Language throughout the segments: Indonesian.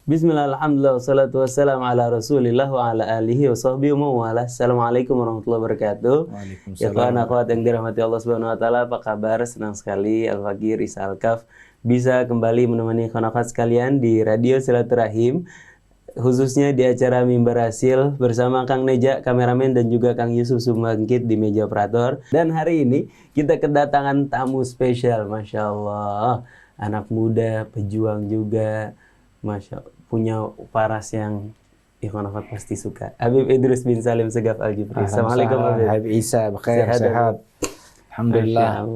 Bismillah, alhamdulillah, wassalatu wassalamu ala rasulillah wa ala alihi wa sahbihi wa mawala. Assalamualaikum warahmatullahi wabarakatuh. Waalaikumsalam. Ya kawan akhwat yang dirahmati Allah Subhanahu wa taala, apa kabar? Senang sekali Al-Fakir Isa Al-Kaf bisa kembali menemani kawan akhwat sekalian di Radio Silaturahim, khususnya di acara Mimbar Hasil bersama Kang Neja, kameramen, dan juga Kang Yusuf Sumbangkit di meja operator. Dan hari ini kita kedatangan tamu spesial, Masya Allah, anak muda, pejuang juga, Masya Allah, punya paras yang ikhwan-ikhwan pasti suka. Habib Idrus bin Salim Segaf Al-Jufri. Assalamualaikum Habib Isa, bakhair, sehat. Alhamdulillah.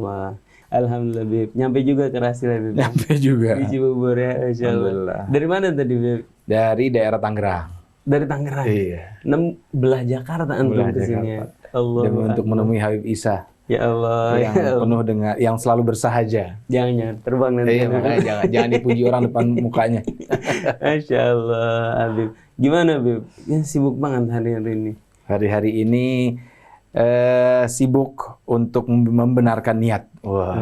Alhamdulillah, Bib. Nyampe juga ke Hasil, Bib. Nyampe juga. Di Cibubur ya, Masya Allah. Alhamdulillah. Dari mana tadi, Bib? Dari daerah Tangerang. Dari Tangerang? Iya. Belah Jakarta antum ke sini ya. Allah. Dan untuk menemui Habib Isa. Ya Allah. Yang penuh dengan, yang selalu bersahaja. Jangan terbang nanti. Iya, makanya jangan dipuji orang depan mukanya. Masya Allah, Habib. Gimana, Bib? Ya, sibuk banget hari-hari ini. Hari-hari ini sibuk untuk membenarkan niat. Wah,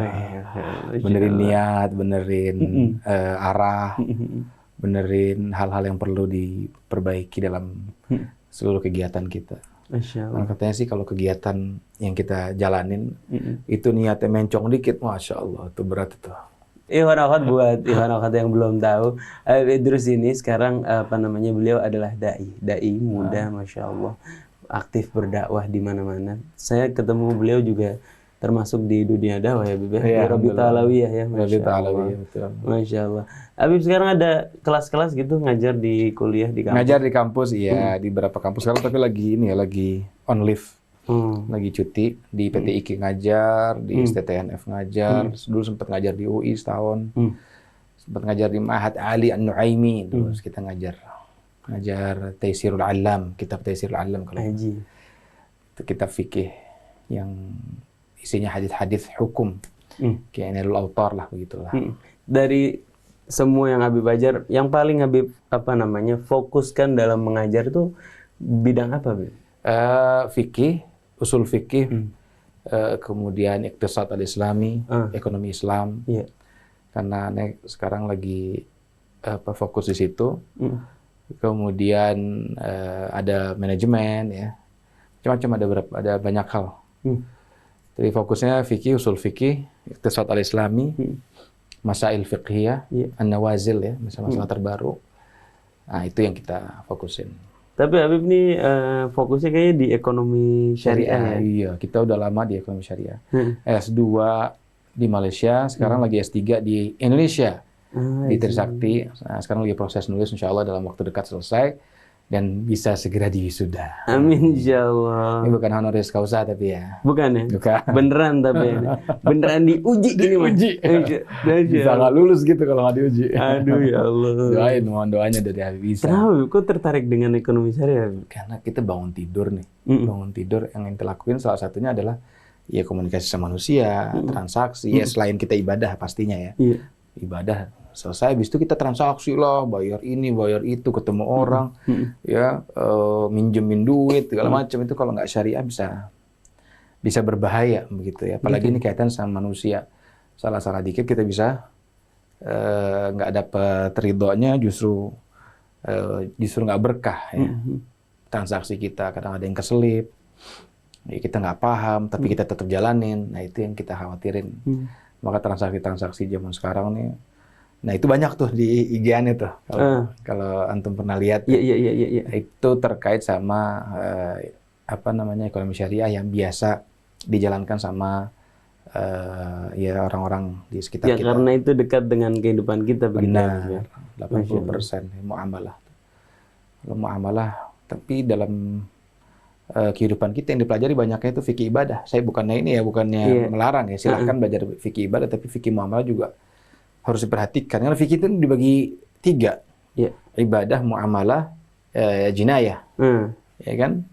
benerin niat, benerin arah, benerin hal-hal yang perlu diperbaiki dalam seluruh kegiatan kita. Masya Allah. Nah, katanya sih kalau kegiatan yang kita jalanin itu niatnya mencong dikit, Masya Allah, itu berat itu. Ikhwan-akhwat, buat ikhwan-akhwat yang belum tahu, Habib Idrus ini sekarang beliau adalah dai muda, Masya Allah, aktif berdakwah di mana-mana. Saya ketemu beliau juga termasuk di dunia dakwah ya, Bib. Ya, Rabita Alawiyah ya, Masya Allah. Betul. Masya Allah. Habib sekarang ada kelas-kelas gitu ngajar di kuliah di kampus? Ngajar di kampus, iya, di beberapa kampus sekarang, tapi lagi on leave. Lagi cuti di PT IKI ngajar, di STTNF ngajar, dulu sempat ngajar di UI setahun, sempat ngajar di Ma'had Ali An-Nu'aimi, terus kita ngajar Taisirul Alam, kitab Taisirul Alam kalau itu kitab fikih yang isinya hadis-hadis hukum, kayak Nailul Autar lah begitulah. Dari semua yang Habib ajar, yang paling Habib fokuskan dalam mengajar itu bidang apa, Bib? Fikih, usul fikih, kemudian iqtisad al-islami, ekonomi Islam. Karena sekarang lagi fokus di situ. Kemudian ada manajemen, ya, macam-macam, ada banyak hal. Jadi fokusnya fikih, usul fikih, iqtisad al-islami, masail fiqhiyah, an-nawazil, ya, masalah terbaru. Nah, itu yang kita fokusin. Tapi Habib ini fokusnya kayaknya di ekonomi syariah ya? Iya, kita udah lama di ekonomi syariah. S2 di Malaysia, sekarang lagi S3 di Indonesia, di Trisakti. Nah, sekarang lagi proses nulis, insya Allah dalam waktu dekat selesai. Dan bisa segera diwisuda. Amin, insya Allah. Ini bukan honoris causa tapi ya. Bukan ya? Bukan. Beneran tapi ya. Beneran diuji gini, Mas. Bisa nggak lulus gitu kalau nggak diuji. Aduh, ya Allah. Doain, mohon doanya dari Habib Isa. Kenapa, kok tertarik dengan ekonomi syariah? Karena kita bangun tidur nih. Bangun tidur yang kita lakuin salah satunya adalah ya komunikasi sama manusia, transaksi. Ya selain kita ibadah pastinya ya. Ibadah. Selesai, habis itu kita transaksi lah, bayar ini, bayar itu, ketemu orang, ya, minjemin duit, segala macam. Itu kalau nggak syariah bisa berbahaya begitu ya. Apalagi ini kaitan sama manusia. Salah-salah dikit kita bisa nggak dapat ridhonya, justru nggak berkah ya. Transaksi kita kadang ada yang keselip, ya, kita nggak paham, tapi kita tetap jalanin. Nah, itu yang kita khawatirin. Maka transaksi-transaksi zaman sekarang nih. Nah, itu banyak tuh di IG-an itu. Kalau antum pernah lihat, itu terkait sama ekonomi syariah yang biasa dijalankan sama ya orang-orang di sekitar kita. Karena itu dekat dengan kehidupan kita. Benar, 80% muamalah. Kalau muamalah, tapi dalam kehidupan kita yang dipelajari banyaknya itu fikih ibadah. Saya bukannya melarang ya, silahkan belajar fikih ibadah, tapi fikih muamalah juga harus diperhatikan. Karena fikih itu dibagi 3. Ibadah, muamalah, jinayah. Ya kan?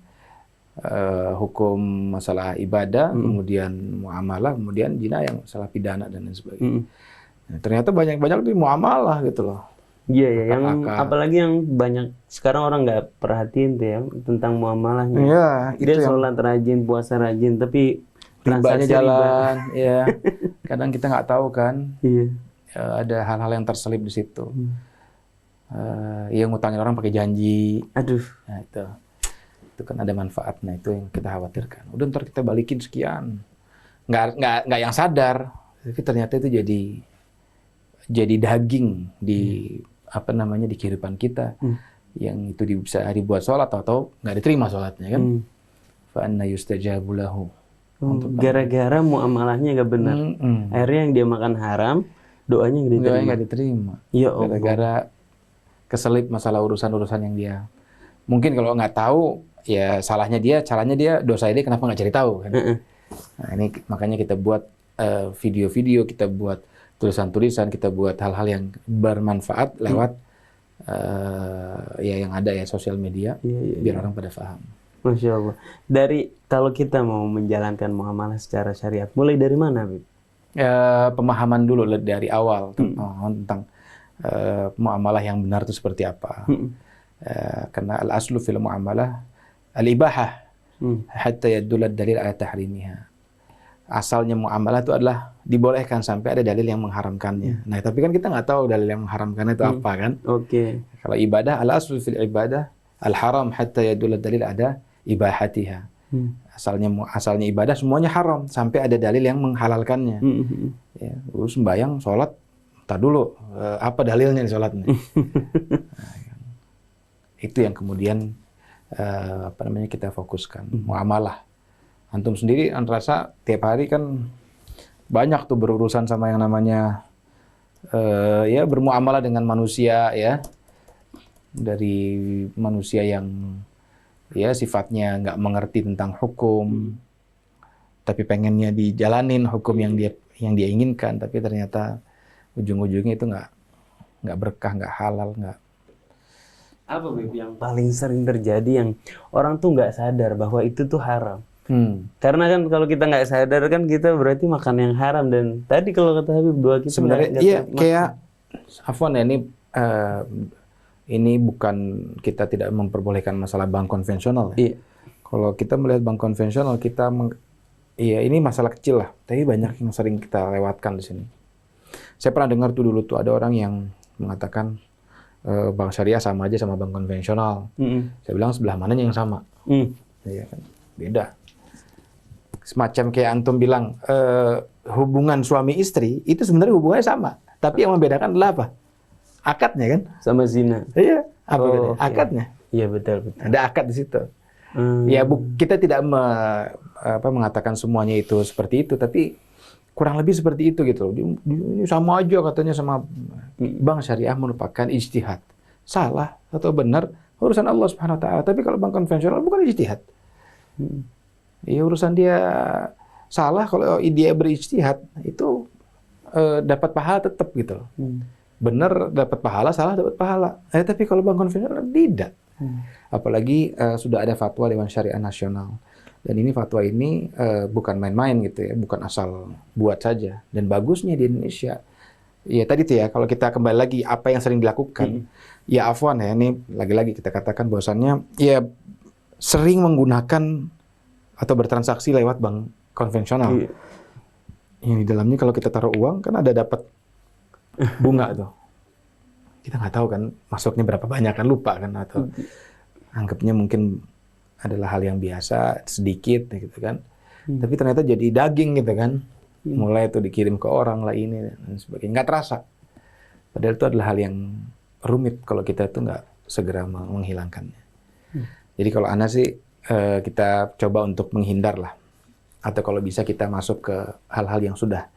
Hukum masalah ibadah, kemudian muamalah, kemudian jinayah, masalah pidana dan lain sebagainya. Nah, ternyata banyak di muamalah gitu loh. Iya, apalagi yang banyak sekarang orang nggak perhatiin tuh ya tentang muamalahnya. Iya, dia sholat rajin, puasa rajin, tapi ribanya jalan, ya. Kadang kita nggak tahu kan. Iya. Ada hal-hal yang terselip di situ. Ya ngutangin orang pakai janji. Aduh. Nah, itu kan ada manfaatnya, itu yang kita khawatirkan. Udah ntar kita balikin sekian. Nggak yang sadar, tapi ternyata itu jadi daging di apa namanya di kehidupan kita. Yang itu bisa dibuat sholat atau nggak diterima sholatnya kan. Fa anna yustajabu lahu. Gara-gara muamalahnya nggak benar. Akhirnya yang dia makan haram, doanya nggak diterima. Ya Allah. Gara-gara keselip masalah urusan-urusan yang dia mungkin kalau nggak tahu ya salahnya dia, caranya dia, dosa dia kenapa nggak cari tahu kan? Nah ini makanya kita buat video-video, kita buat tulisan-tulisan, kita buat hal-hal yang bermanfaat lewat ya yang ada ya sosial media, biar orang pada paham. Masya Allah. Dari kalau kita mau menjalankan muamalah secara syariat, mulai dari mana, Bib? Pemahaman dulu dari awal tentang muamalah yang benar itu seperti apa. Karena al-aslu fil muamalah al-ibahah hatta yadulla dalil ala tahrimiha. Asalnya muamalah itu adalah dibolehkan sampai ada dalil yang mengharamkannya. Nah, tapi kan kita nggak tahu dalil yang mengharamkannya itu apa kan? Oke. Kalau ibadah al-aslu fil ibadah al-haram hatta yadulla dalil ada ibahatiha. Asalnya ibadah semuanya haram sampai ada dalil yang menghalalkannya. Ya, terus sembahyang, sholat, tar dulu apa dalilnya di sholatnya? Nah, itu yang kemudian kita fokuskan muamalah. Antum sendiri rasa tiap hari kan banyak tuh berurusan sama yang namanya ya bermuamalah dengan manusia ya, dari manusia yang ya sifatnya nggak mengerti tentang hukum, tapi pengennya dijalanin hukum yang dia inginkan, tapi ternyata ujung-ujungnya itu nggak berkah, nggak halal, nggak. Apa Bib yang paling sering terjadi yang orang tuh nggak sadar bahwa itu tuh haram? Karena kan kalau kita nggak sadar kan kita berarti makan yang haram, dan tadi kalau kata Habib doa kita sebenarnya iya kayak afwan ya, ini bukan kita tidak memperbolehkan masalah bank konvensional ya. Iya. Kalau kita melihat bank konvensional iya ini masalah kecil lah, tapi banyak yang sering kita lewatkan di sini. Saya pernah dengar tuh dulu tuh ada orang yang mengatakan bank syariah sama aja sama bank konvensional. Saya bilang sebelah mananya yang sama? Iya kan, beda. Semacam kayak antum bilang hubungan suami istri itu sebenarnya hubungannya sama, tapi yang membedakan adalah apa? Akadnya kan? Sama zina. Iya. Apa akadnya? Iya betul. Ada akad di situ. Ya kita tidak mengatakan semuanya itu seperti itu, tapi kurang lebih seperti itu gitu. Ini sama aja katanya sama bank syariah merupakan ijtihad. Salah atau benar urusan Allah Subhanahu wa taala. Tapi kalau bank konvensional bukan ijtihad. Ya urusan dia salah, kalau dia berijtihad itu dapat pahala tetap gitu. Benar dapat pahala, salah dapat pahala. Tapi kalau bank konvensional tidak. Apalagi sudah ada fatwa Dewan Syariah Nasional. Dan ini fatwa ini bukan main-main gitu ya, bukan asal buat saja. Dan bagusnya di Indonesia, ya tadi tuh ya, kalau kita kembali lagi apa yang sering dilakukan, ya afwan ya, ini lagi-lagi kita katakan bahwasannya ya sering menggunakan atau bertransaksi lewat bank konvensional. Yang di dalamnya kalau kita taruh uang kan ada dapat bunga tuh. Kita nggak tahu kan masuknya berapa banyak, kan lupa kan, atau anggapnya mungkin adalah hal yang biasa sedikit gitu kan. Tapi ternyata jadi daging gitu kan. Mulai itu dikirim ke orang lah ini dan sebagainya. Nggak terasa. Padahal itu adalah hal yang rumit kalau kita itu nggak segera menghilangkannya. Jadi kalau Ana sih kita coba untuk menghindar lah. Atau kalau bisa kita masuk ke hal-hal yang sudah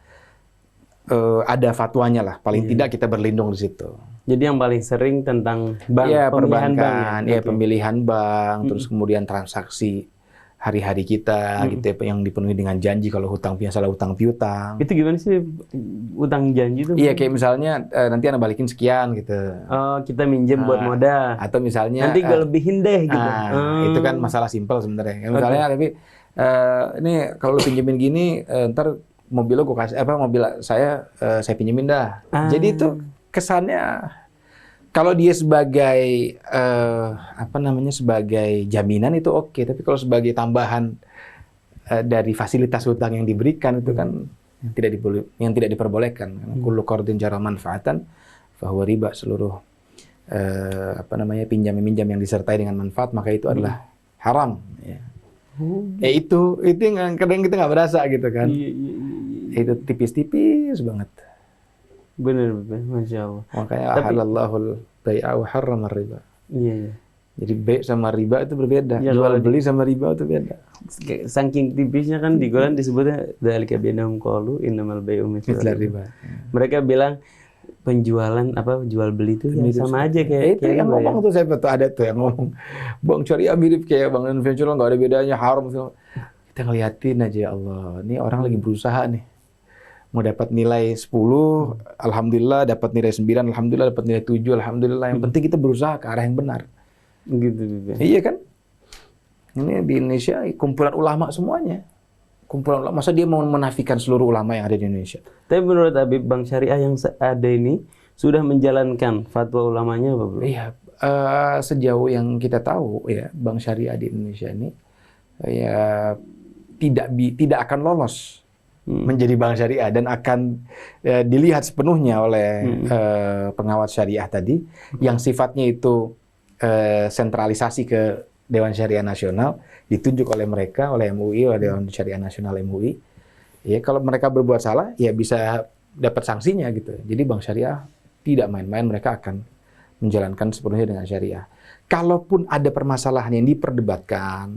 ada fatwanya lah. Paling tidak kita berlindung di situ. Jadi yang paling sering tentang bank, ya, pemilihan bank. Pemilihan bank, terus kemudian transaksi hari-hari kita gitu ya, yang dipenuhi dengan janji. Kalau hutang biasalah hutang piutang. Itu gimana sih utang janji itu? Iya, kayak misalnya nanti Anda balikin sekian gitu. Oh, kita minjem buat modal. Atau misalnya nanti gue lebihin deh gitu. Itu kan masalah simpel sebenarnya. Misalnya tapi ini kalau lu pinjemin gini ntar mobil lo gue kasih mobil saya pinjemin dah. Jadi itu kesannya kalau dia sebagai sebagai jaminan itu oke, tapi kalau sebagai tambahan dari fasilitas hutang yang diberikan itu kan yang tidak diperbolehkan. Kullu qardin jara manfaatan fahuwa riba, seluruh pinjam-minjam yang disertai dengan manfaat, maka itu adalah haram. Ya. Itu yang kadang kita nggak berasa gitu kan. Itu tipis-tipis banget. Bener, Masya Allah. Makanya ahalallahul bai'a wa harrama riba. Iya. Jadi bai sama riba itu berbeda. Ya, jual beli sama riba itu beda. Saking tipisnya kan di Quran disebutnya dzalika bainahum qalu innamal bai'u mithlu riba. Mereka bilang penjualan jual beli itu ya sama aja kayak itu yang ngomong tuh, saya betul ada tuh yang ngomong bank syariah mirip kayak bank konvensional, nggak ada bedanya, haram. Kita ngeliatin aja, ya Allah, ini orang lagi berusaha nih mau dapat nilai 10, alhamdulillah, dapat nilai 9, alhamdulillah, dapat nilai 7, alhamdulillah. Yang penting kita berusaha ke arah yang benar. Gitu. Iya kan? Ini di Indonesia kumpulan ulama semuanya. Kumpulan ulama, masa dia mau menafikan seluruh ulama yang ada di Indonesia? Tapi menurut Habib, bank syariah yang ada ini sudah menjalankan fatwa ulamanya apa belum? Iya, sejauh yang kita tahu ya, bank syariah di Indonesia ini ya tidak akan lolos menjadi bank syariah dan akan dilihat sepenuhnya oleh pengawas syariah tadi yang sifatnya itu sentralisasi ke Dewan Syariah Nasional, ditunjuk oleh mereka, oleh MUI, oleh Dewan Syariah Nasional MUI. Ya, kalau mereka berbuat salah, ya bisa dapat sanksinya gitu. Jadi bank syariah tidak main-main, mereka akan menjalankan sepenuhnya dengan syariah. Kalaupun ada permasalahan yang diperdebatkan,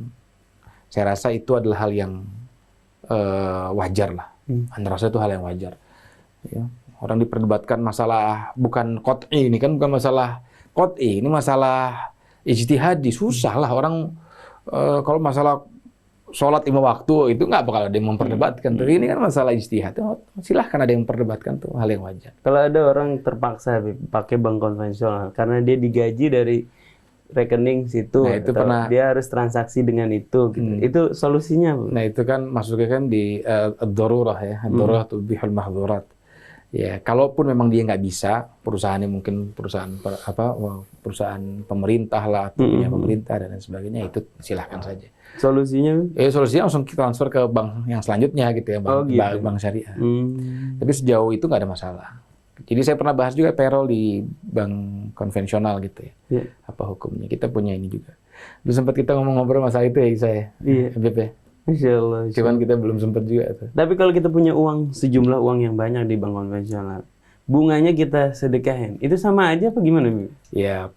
saya rasa itu adalah hal yang wajar lah. Anda rasa itu hal yang wajar. Ya. Orang diperdebatkan masalah bukan qot'i, ini kan bukan masalah qot'i, ini masalah ijtihadi. Susah lah orang kalau masalah sholat 5 waktu itu nggak bakal ada yang memperdebatkan. Tapi ini kan masalah ijtihad. Silahkan ada yang memperdebatkan, tuh hal yang wajar. Kalau ada orang terpaksa pakai bank konvensional karena dia digaji dari rekening situ, nah, itu pernah, dia harus transaksi dengan itu, gitu. Itu solusinya, Bu? Nah itu kan masuknya kan di ad-darurah ya, ad-darurah tubihul mahdzurat. Ya, kalaupun memang dia nggak bisa, perusahaannya mungkin perusahaan pemerintah lah, atau punya pemerintah dan lain sebagainya, itu silahkan saja. Solusinya? Solusinya langsung transfer ke bank yang selanjutnya gitu ya, bank syariah. Tapi sejauh itu nggak ada masalah. Jadi saya pernah bahas juga payroll di bank konvensional gitu ya. Apa hukumnya? Kita punya ini juga. Dulu sempat kita ngomong-ngobrol masalah itu ya, saya. Iya. BP. Insya Allah. Cuman kita belum sempat juga tuh. Tapi kalau kita punya sejumlah uang yang banyak di bank konvensional, bunganya kita sedekahin, itu sama aja apa gimana, Bu? Ya,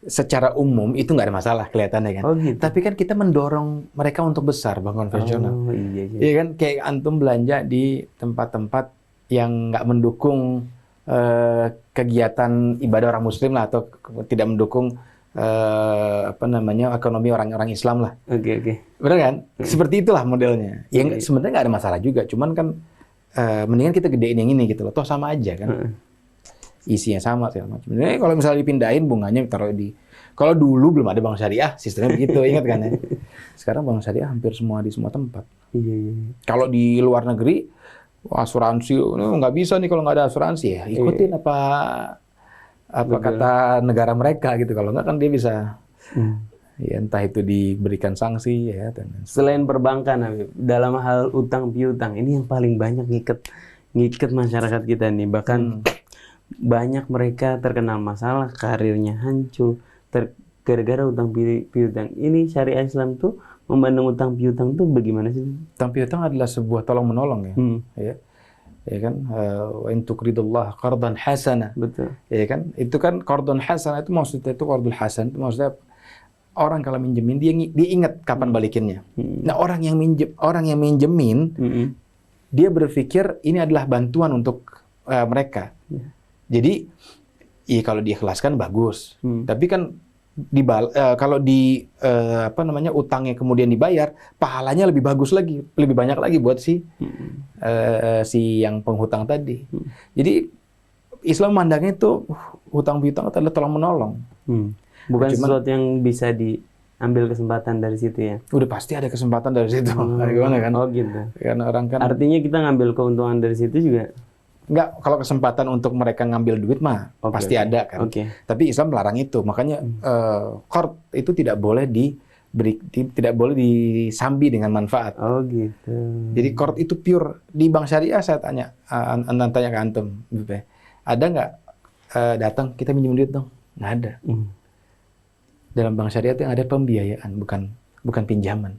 secara umum itu nggak ada masalah kelihatannya kan. Oh, gitu. Tapi kan kita mendorong mereka untuk besar bank konvensional. Oh, iya. Iya kan, kayak antum belanja di tempat-tempat yang nggak mendukung kegiatan ibadah orang Muslim lah, atau tidak mendukung ekonomi orang-orang Islam lah. Oke. Benar kan? Seperti itulah modelnya. Yang sebenarnya nggak ada masalah juga, cuman kan mendingan kita gedein yang ini gitu loh. Toh sama aja kan. Isinya sama segala macam. Jadi kalau misalnya dipindahin bunganya taruh di, kalau dulu belum ada bank syariah, sistemnya begitu, ingat kan ya? Sekarang bank syariah hampir semua di semua tempat. Iya. Kalau di luar negeri, asuransi nggak bisa nih kalau nggak ada asuransi ya. Ikutin apa kata negara mereka gitu. Kalau nggak kan dia bisa ya entah itu diberikan sanksi ya. Selain perbankan, Habib, dalam hal utang piutang ini yang paling banyak ngikat masyarakat kita nih. Bahkan banyak mereka terkena masalah, karirnya hancur gara-gara utang piutang. Ini syariah Islam tuh memandang utang piutang tuh bagaimana sih? Utang piutang adalah sebuah tolong menolong ya. Ya kan, wa in tuqridullah qardan hasana. Betul. Ya kan, itu kan qardun hasana, itu maksudnya itu qardul hasan, itu maksudnya orang kalau minjemin dia ingat kapan balikinnya. Nah, orang yang minjemin dia berpikir ini adalah bantuan untuk mereka. Jadi kalau diikhlaskan bagus. Tapi kan kalau utangnya kemudian dibayar, pahalanya lebih bagus lagi, lebih banyak lagi buat si yang penghutang tadi. Jadi Islam memandangnya itu hutang piutang adalah tolong menolong. Bukan sesuatu yang bisa diambil kesempatan dari situ ya. Udah pasti ada kesempatan dari situ. Gimana kan? Oh gitu. Karena orang kan. Artinya kita ngambil keuntungan dari situ juga. Enggak, kalau kesempatan untuk mereka ngambil duit mah pasti ada kan. Tapi Islam melarang itu. Makanya qard itu tidak boleh tidak boleh disambi dengan manfaat. Oh gitu. Jadi qard itu pure. Di bank syariah saya tanya ke antum, ada nggak datang kita minjem duit dong? Nggak ada. Dalam bank syariah itu yang ada pembiayaan, bukan pinjaman.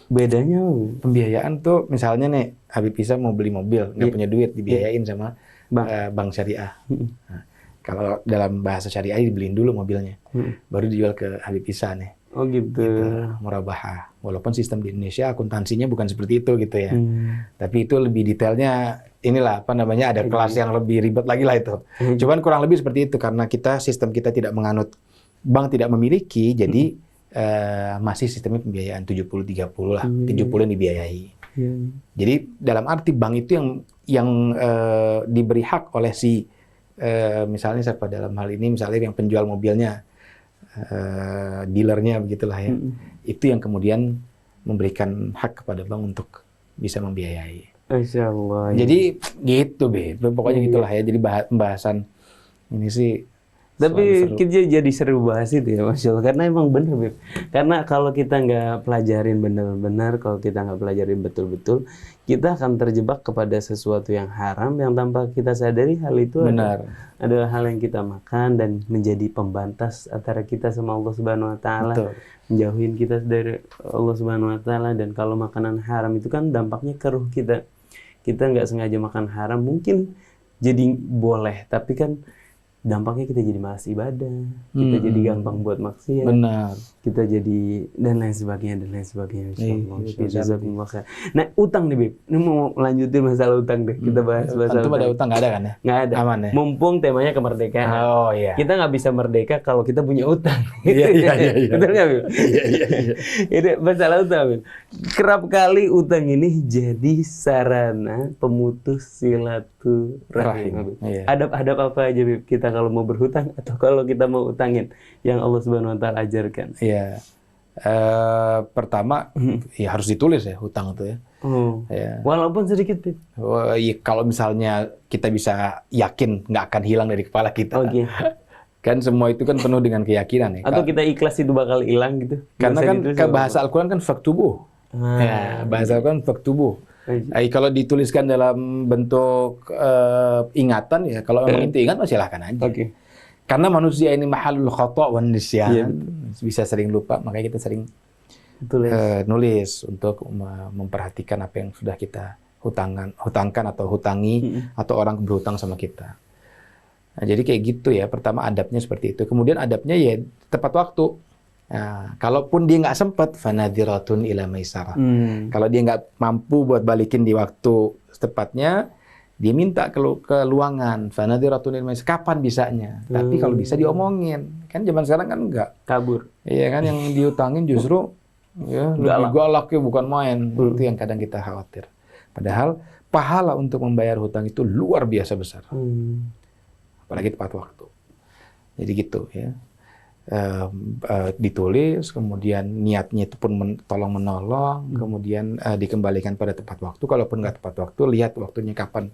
Bedanya? Pembiayaan tuh misalnya nih, Habib Isa mau beli mobil, nggak punya duit, dibiayain sama bank syariah. Nah, kalau dalam bahasa syariah dibeliin dulu mobilnya, baru dijual ke Habib Isa nih. Oh gitu. Murabahah. Walaupun sistem di Indonesia akuntansinya bukan seperti itu gitu ya. Tapi itu lebih detailnya, inilah apa namanya, ada kelas yang lebih ribet lagi lah itu. Cuman kurang lebih seperti itu, karena sistem kita tidak menganut, bank tidak memiliki, jadi masih sistemnya pembiayaan 70-30 lah, 70 yang dibiayai. Jadi dalam arti bank itu yang diberi hak oleh si misalnya siapa dalam hal ini, misalnya yang penjual mobilnya, dealernya begitulah ya, itu yang kemudian memberikan hak kepada bank untuk bisa membiayai. Masya Allah. Jadi gitu, pokoknya gitulah ya. Jadi pembahasan ini sih. Tapi kita jadi seru bahas itu ya, Masya Allah. Karena emang bener, Beb. Karena kalau kita nggak pelajarin benar-benar, kalau kita nggak pelajarin betul-betul, kita akan terjebak kepada sesuatu yang haram yang tanpa kita sadari hal itu adalah hal yang kita makan dan menjadi pembatas antara kita sama Allah Subhanahu Wa Taala, menjauhin kita dari Allah Subhanahu Wa Taala. Dan kalau makanan haram itu kan dampaknya ke ruh kita. Kita nggak sengaja makan haram, mungkin jadi boleh, tapi kan dampaknya kita jadi malas ibadah, kita jadi gampang buat maksiat, kita jadi dan lain sebagainya. Insyaallah. Nah, utang nih, Beb. Ini mau lanjutin masalah utang deh. Kita bahas masalah utang. Ada utang nggak ada kan ya? Nggak ada. Aman ya. Mumpung temanya kemerdekaan. Oh iya. Kita nggak bisa merdeka kalau kita punya utang. Iya. Betul nggak, Beb? Iya. Ini masalah utang, Beb. Kerap kali utang ini jadi sarana pemutus silaturahim. Hadap apa aja, Beb, kita kalau mau berhutang atau kalau kita mau utangin yang Allah Subhanahu Wa Taala ajarkan? Iya. Pertama, ya harus ditulis ya hutang itu ya. Ya. Walaupun sedikit, Beb. Ya, kalau misalnya kita bisa yakin nggak akan hilang dari kepala kita. Kan semua itu kan penuh dengan keyakinan ya. Atau kita ikhlas itu bakal hilang gitu. Karena kan bahasa Al-Quran kan faktubuh. Ya, bahasa Al-Quran faktubuh. Kalau dituliskan dalam bentuk ingatan ya, kalau memang itu ingat silahkan aja. Karena manusia ini mahalul khata' wan nisyan, bisa sering lupa, makanya kita sering nulis untuk memperhatikan apa yang sudah kita hutangkan atau hutangi atau orang berhutang sama kita. Nah, jadi kayak gitu ya. Pertama adabnya seperti itu. Kemudian adabnya ya tepat waktu. Nah, kalaupun dia nggak sempat, fanadhiratun ila maisarah. Kalau dia nggak mampu buat balikin di waktu setepatnya, dia minta ke luangan. Fanadhiratun ila maisarah. Kapan bisanya? Tapi kalau bisa diomongin. Kan zaman sekarang kan nggak kabur. Iya kan, yang diutangin justru ya lebih galaknya bukan main. Itu yang kadang kita khawatir. Padahal pahala untuk membayar hutang itu luar biasa besar. Apalagi tepat waktu. Jadi gitu ya. Ditulis, kemudian niatnya itu pun tolong menolong, kemudian dikembalikan pada tepat waktu. Kalaupun nggak tepat waktu, lihat waktunya kapan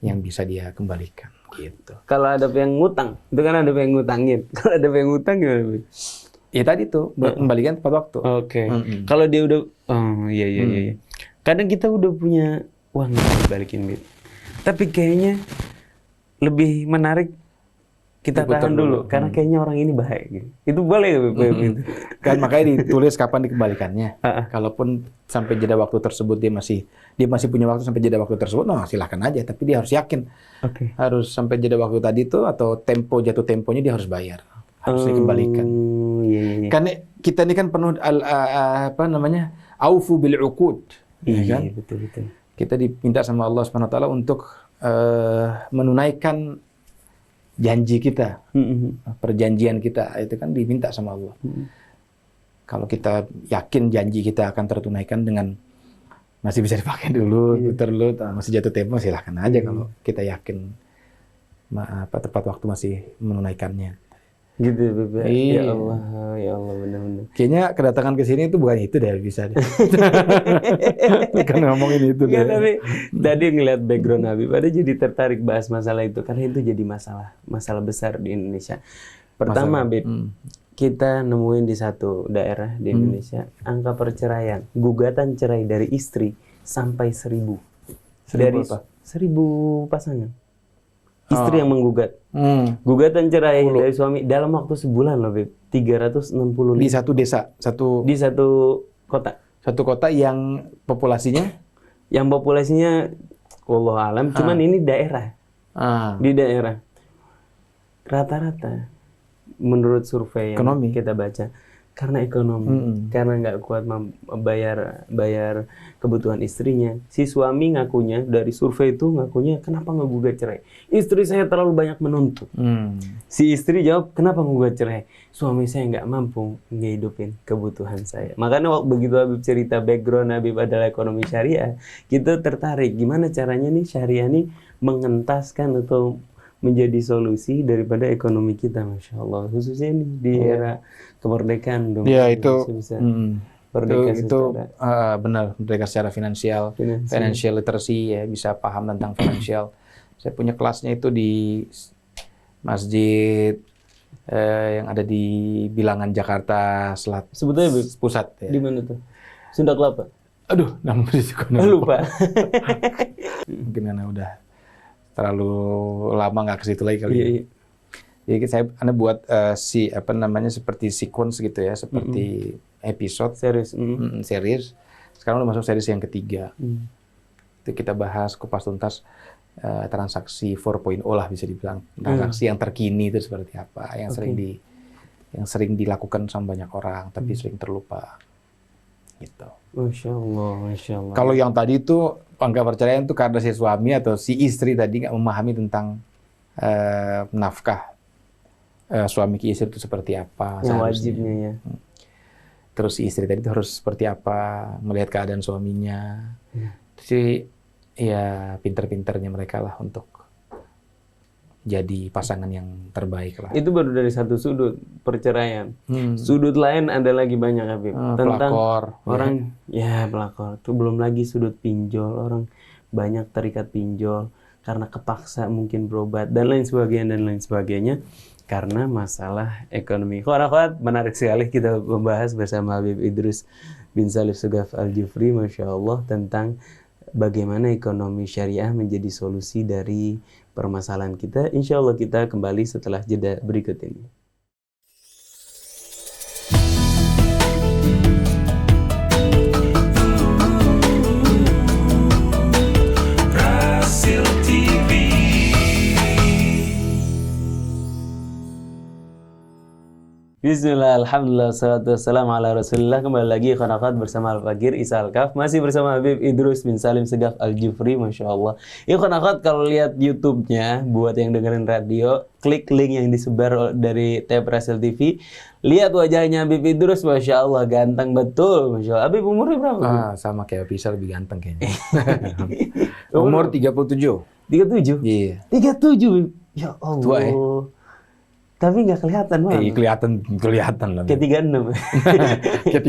yang bisa dia kembalikan. Gitu. Kalau ada yang ngutang, itu kan ada yang ngutangin. Kalau ada yang ngutang gimana? Ya tadi tuh, kembalikan tepat waktu. Kalau dia udah, iya. Kadang kita udah punya uang dibalikin, tapi kayaknya lebih menarik kita tahan dulu, karena kayaknya orang ini baik gitu. Itu boleh gitu. Kan makanya ditulis kapan dikembalikannya. Kalaupun sampai jeda waktu tersebut dia masih punya waktu sampai jeda waktu tersebut, silahkan aja. Tapi dia harus yakin. Harus sampai jeda waktu tadi itu atau jatuh temponya dia harus bayar. Harus dikembalikan. Karena kita ini kan penuh aufu bil uqud. Iya, kan? betul. Kita diminta sama Allah Subhanahu wa taala untuk menunaikan janji kita, perjanjian kita, itu kan diminta sama Allah. Kalau kita yakin janji kita akan tertunaikan dengan masih bisa dipakai dulu, putar dulu, masih jatuh tempo, silahkan aja kalau kita yakin tepat waktu masih menunaikannya. Gitu, Beb. Ya Allah, benar-benar. Kayaknya kedatangan ke sini itu bukan itu deh, bisa deh. Kan ngomongin itu deh. Tapi tadi ngeliat background Habib, ada jadi tertarik bahas masalah itu karena itu jadi masalah besar di Indonesia. Pertama, Habib, kita nemuin di satu daerah di Indonesia angka perceraian, gugatan cerai dari istri sampai 1000. Dari 1000 pasangan. Istri yang menggugat. Gugatan cerai dari suami dalam waktu sebulan loh, Beb. 365. Di satu desa, Di satu kota. Satu kota yang populasinya? Yang populasinya, wallahu alam, cuman ini daerah. Di daerah. Rata-rata, menurut survei yang kita baca, karena ekonomi, karena nggak kuat bayar kebutuhan istrinya. Si suami ngakunya, dari survei itu ngakunya, kenapa ngegugat cerai? Istri saya terlalu banyak menuntut. Si istri jawab, kenapa ngegugat cerai? Suami saya nggak mampu ngehidupin kebutuhan saya. Makanya waktu begitu Habib cerita background Habib adalah ekonomi syariah, kita tertarik gimana caranya nih syariah nih mengentaskan atau menjadi solusi daripada ekonomi kita, Masya Allah. Khususnya ini di era kemerdekaan dong. Ya itu bisa merdeka itu benar, merdeka secara finansial, financial literacy ya, bisa paham tentang financial. Saya punya kelasnya itu di masjid yang ada di Bilangan Jakarta Selatan. Sebetulnya pusat ya. Di mana tuh? Sunda Kelapa. Aduh, namanya lupa. Mungkin karena udah terlalu lama nggak ke situ lagi kali. Iya. Jadi Anda buat seperti sequence gitu ya, seperti episode series. Sekarang udah masuk series yang ketiga. Itu kita bahas kupas tuntas transaksi 4.0 lah, bisa dibilang. Transaksi yang terkini itu seperti apa, yang sering dilakukan sama banyak orang tapi sering terlupa. Gitu. Masya Allah, Masya Allah. Kalau yang tadi itu angka perceraian itu karena si suami atau si istri tadi nggak memahami tentang nafkah suami ke istri itu seperti apa. Yang wajibnya ya. Terus si istri tadi itu harus seperti apa, melihat keadaan suaminya. Jadi ya pinter-pinternya mereka lah untuk jadi pasangan yang terbaik lah. Itu baru dari satu sudut perceraian. Sudut lain ada lagi banyak, Habib. Tentang pelakor. Orang, pelakor. Itu belum lagi sudut pinjol. Orang banyak terikat pinjol karena kepaksa mungkin berobat dan lain sebagainya. Karena masalah ekonomi. Akhwat, menarik sekali kita membahas bersama Habib Idrus bin Salim Segaf Al-Jufri, Masya Allah, tentang bagaimana ekonomi syariah menjadi solusi dari permasalahan kita. Insya Allah kita kembali setelah jeda berikut ini. Bismillah, alhamdulillah, salatu wassalamu ala rasulillah. Kembali lagi Khonaqat bersama Al-Faqir Isa Al-Kaf. Masih bersama Habib Idrus bin Salim Segaf Al-Jufri, Masya Allah. Ya Khonaqat, kalau lihat YouTube-nya, buat yang dengerin radio, klik link yang disebar dari tab Rasil TV. Lihat wajahnya Habib Idrus, Masya Allah, ganteng betul. Masya Allah. Habib umurnya berapa? Sama kayak Bisa, lebih ganteng kayaknya. Umur 37. 37? Iya. 37, Ya Allah. Tua ya? Tapi nggak kelihatan, Bang. Kelihatan lah. Kayak 36. Kayak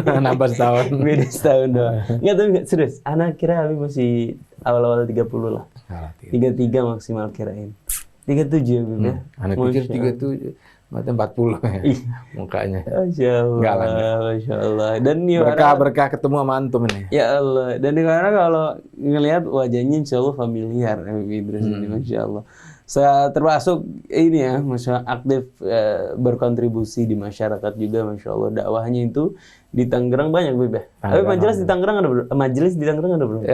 38, nambah setahun. Beda setahun doang. Nggak, tapi serius. Anak kira Habib masih awal-awal 30 lah. 33 maksimal kirain. 37 ya, Habib ya? Anak pikir 37. Matanya 40 ya, mukanya. Masya Allah, Masya Allah. Dan berkah ketemu sama antum ini. Ya Allah. Dan karena kalau ngelihat wajahnya insya Allah familiar Habib Idrus ini, Masya Allah. Termasuk ini ya, Masya aktif berkontribusi di masyarakat juga, Masya Allah. Dakwahnya itu di Tangerang banyak, Beb. Tapi majelis di Tangerang ada berapa?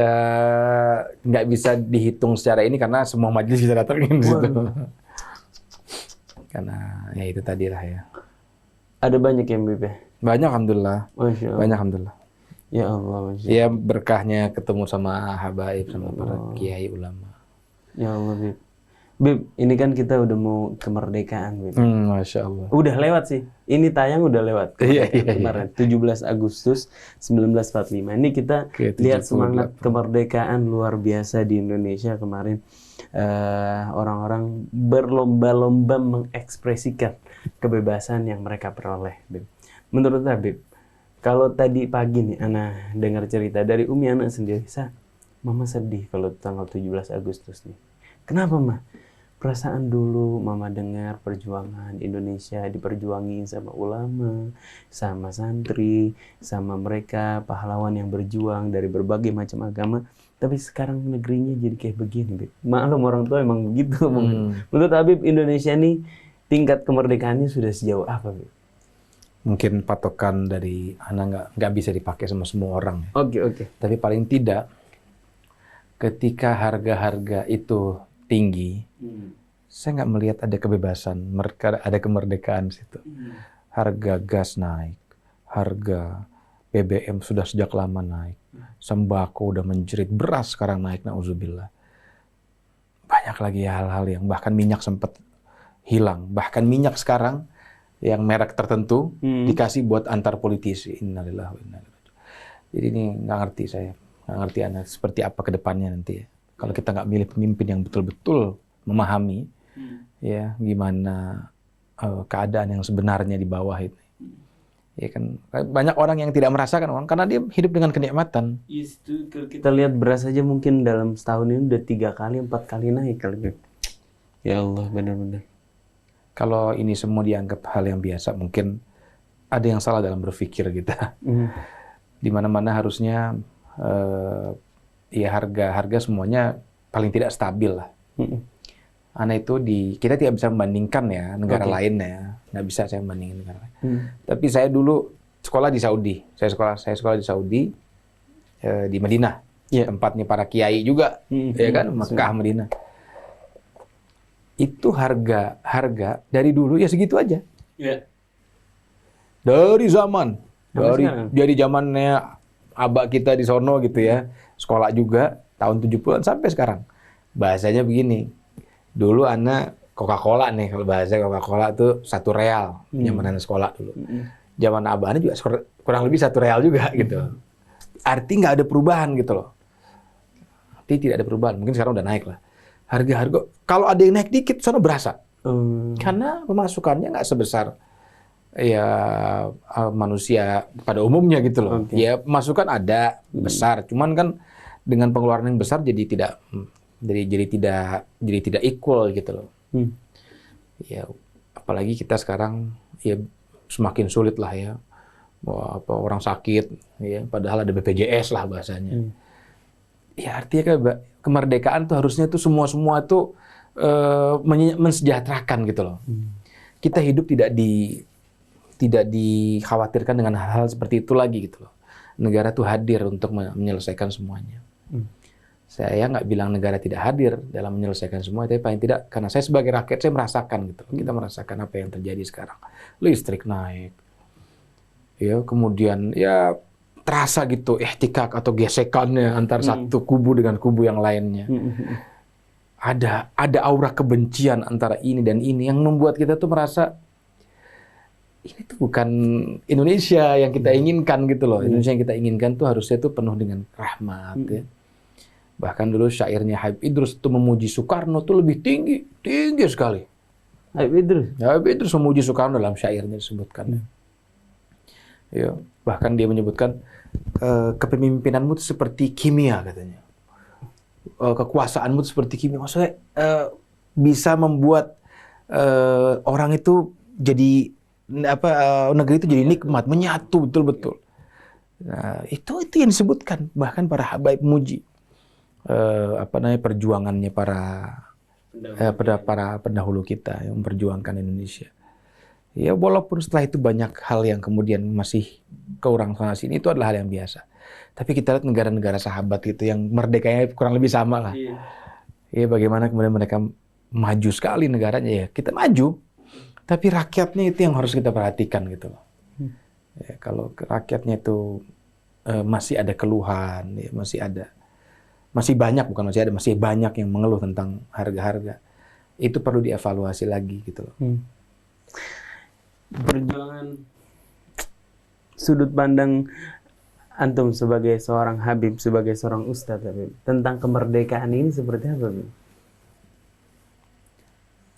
Nggak bisa dihitung secara ini karena semua majelis bisa datangin di situ. Karena ya itu tadi lah ya. Ada banyak yang Beb? Banyak, alhamdulillah. Masya Allah. Banyak, alhamdulillah. Ya Allah, Masya Allah. Ya berkahnya ketemu sama habaib, sama para kiai ulama. Ya Allah, Beb. Beb, ini kan kita udah mau kemerdekaan, Beb. Masya Allah. Udah lewat sih. Ini tayang udah lewat. Kemarin, 17 Agustus 1945. Ini kita lihat semangat kemerdekaan luar biasa di Indonesia kemarin. Orang-orang berlomba-lomba mengekspresikan kebebasan yang mereka peroleh, Beb. Menurut Habib, kalau tadi pagi nih, Ana dengar cerita dari Umi Ana sendiri, Mama sedih kalau tanggal 17 Agustus nih. Kenapa, Ma? perasaan dulu Mama dengar perjuangan Indonesia diperjuangin sama ulama, sama santri, sama mereka pahlawan yang berjuang dari berbagai macam agama. Tapi sekarang negerinya jadi kayak begini, Beb. Maklum orang tua emang begitu. Menurut Habib, Indonesia nih tingkat kemerdekaannya sudah sejauh apa, Beb? Mungkin patokan dari anak nggak bisa dipakai sama semua orang. Oke. Tapi paling tidak, ketika harga-harga itu tinggi, saya nggak melihat ada kebebasan, mereka ada kemerdekaan di situ. Harga gas naik, harga BBM sudah sejak lama naik, sembako udah menjerit, beras sekarang naik, na'udzubillah. Banyak lagi hal-hal yang bahkan minyak sempat hilang, bahkan minyak sekarang yang merek tertentu dikasih buat antar politisi. Innalillahi wa inna ilaihi raji'un. Jadi ini nggak ngerti saya, nggak ngerti anak seperti apa ke depannya nanti ya. Kalau kita nggak milih pemimpin yang betul-betul memahami ya gimana keadaan yang sebenarnya di bawah itu. Ya kan banyak orang yang tidak merasakan uang karena dia hidup dengan kenikmatan. Itu kalau kita lihat beras aja mungkin dalam setahun ini udah 3 kali, 4 kali naik kali, Beb. Ya Allah, benar-benar. Kalau ini semua dianggap hal yang biasa, mungkin ada yang salah dalam berpikir kita. Di mana-mana harusnya ya harga semuanya paling tidak stabil lah. Karena itu kita tidak bisa membandingkan ya negara lain ya, nggak bisa saya membandingkan negara lain. Tapi saya dulu sekolah di Saudi, saya sekolah di Saudi di Madinah, tempatnya para kiai juga, ya kan Mekah, Madinah. Itu harga dari dulu ya segitu aja. Dari dari zamannya abah kita di sono gitu ya, sekolah juga tahun 70-an sampai sekarang. Bahasanya begini, dulu anak Coca-Cola nih, kalau bahasa Coca-Cola tuh 1 real, zaman sekolah dulu. Zaman abah juga kurang lebih 1 real juga gitu. Arti nggak ada perubahan gitu loh. Arti tidak ada perubahan, mungkin sekarang udah naik lah. Harga-harga, kalau ada yang naik dikit, sana berasa. Karena pemasukannya nggak sebesar ya manusia pada umumnya gitu loh. Ya masukan ada besar, cuman kan dengan pengeluaran yang besar jadi tidak equal gitu loh. Ya apalagi kita sekarang ya semakin sulit lah ya. Orang sakit ya, padahal ada BPJS lah bahasanya. Ya artinya kemerdekaan tuh harusnya tuh semua tuh mensejahterakan gitu loh. Kita hidup tidak dikhawatirkan dengan hal-hal seperti itu lagi gitu loh. Negara tuh hadir untuk menyelesaikan semuanya. Saya nggak bilang negara tidak hadir dalam menyelesaikan semua, tapi paling tidak karena saya sebagai rakyat saya merasakan gitu. Kita merasakan apa yang terjadi sekarang. Listrik naik, ya kemudian ya terasa gitu ihtikak atau gesekannya antar satu kubu dengan kubu yang lainnya. Ada aura kebencian antara ini dan ini yang membuat kita tuh merasa ini tuh bukan Indonesia yang kita inginkan gitu loh. Indonesia yang kita inginkan tuh harusnya tuh penuh dengan rahmat ya. Bahkan dulu syairnya Habib Idrus tuh memuji Soekarno tuh lebih tinggi sekali. Habib Idrus memuji Soekarno dalam syairnya disebutkan. Ya, bahkan dia menyebutkan kepemimpinanmu itu seperti kimia katanya. Kekuasaanmu itu seperti kimia. Maksudnya bisa membuat orang itu jadi negeri itu jadi nikmat, menyatu betul-betul. Nah, itu yang disebutkan bahkan para habaib muji perjuangannya para pendahulu kita yang memperjuangkan Indonesia. Ya walaupun setelah itu banyak hal yang kemudian masih kurang sana sini, itu adalah hal yang biasa. Tapi kita lihat negara-negara sahabat itu yang merdekanya kurang lebih sama lah. Ya bagaimana kemudian mereka maju sekali negaranya, ya kita maju. Tapi rakyatnya itu yang harus kita perhatikan gitu loh. Ya, kalau rakyatnya itu masih ada keluhan, ya, masih banyak yang mengeluh tentang harga-harga. Itu perlu dievaluasi lagi gitu loh. Perjuangan sudut pandang antum sebagai seorang Habib, sebagai seorang ustadz Habib, tentang kemerdekaan ini seperti apa, Habib?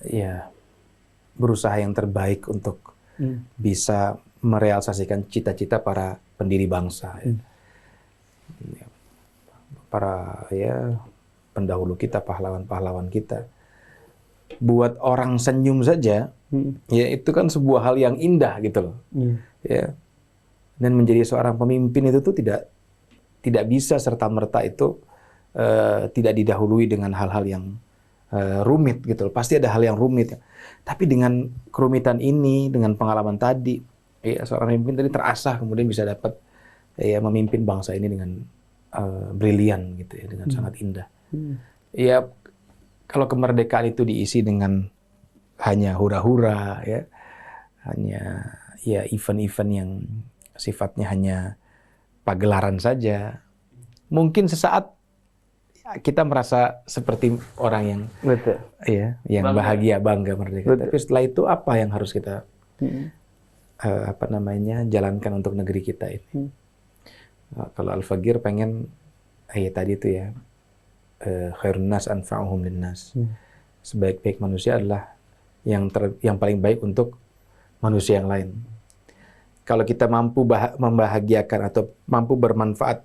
Ya, berusaha yang terbaik untuk bisa merealisasikan cita-cita para pendiri bangsa. Ya. Para pendahulu kita, pahlawan-pahlawan kita. buat orang senyum saja, ya itu kan sebuah hal yang indah gitu loh. Ya. Dan menjadi seorang pemimpin itu tuh tidak bisa serta-merta itu tidak didahului dengan hal-hal yang rumit gitu loh. Pasti ada hal yang rumit. Tapi dengan kerumitan ini, dengan pengalaman tadi, ya seorang pemimpin tadi terasah kemudian bisa dapat ya memimpin bangsa ini dengan brilian gitu ya, dengan sangat indah. Ya kalau kemerdekaan itu diisi dengan hanya hura-hura ya, hanya ya event-event yang sifatnya hanya pagelaran saja, mungkin sesaat kita merasa seperti orang yang betul, ya, yang bangga. Bahagia, bangga merdeka. Betul. Tapi setelah itu apa yang harus kita jalankan untuk negeri kita ini? Kalau Al-Faqir pengen tadi itu ya, khairun nas anfa'uhum linnas. Sebaik-baik manusia adalah yang paling baik untuk manusia yang lain. Kalau kita mampu membahagiakan atau mampu bermanfaat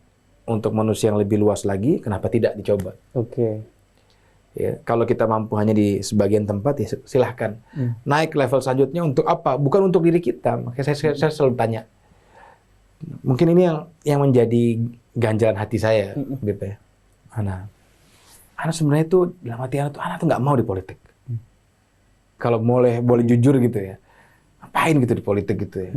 untuk manusia yang lebih luas lagi, kenapa tidak dicoba? Oke. Ya, kalau kita mampu hanya di sebagian tempat, ya silahkan. Naik level selanjutnya untuk apa? Bukan untuk diri kita. Makanya saya selalu tanya. Mungkin ini yang menjadi ganjalan hati saya, gitu ya. Ana sebenarnya itu dalam hati Ana tuh nggak mau di politik. Kalau boleh jujur gitu ya. Ngapain gitu di politik gitu ya?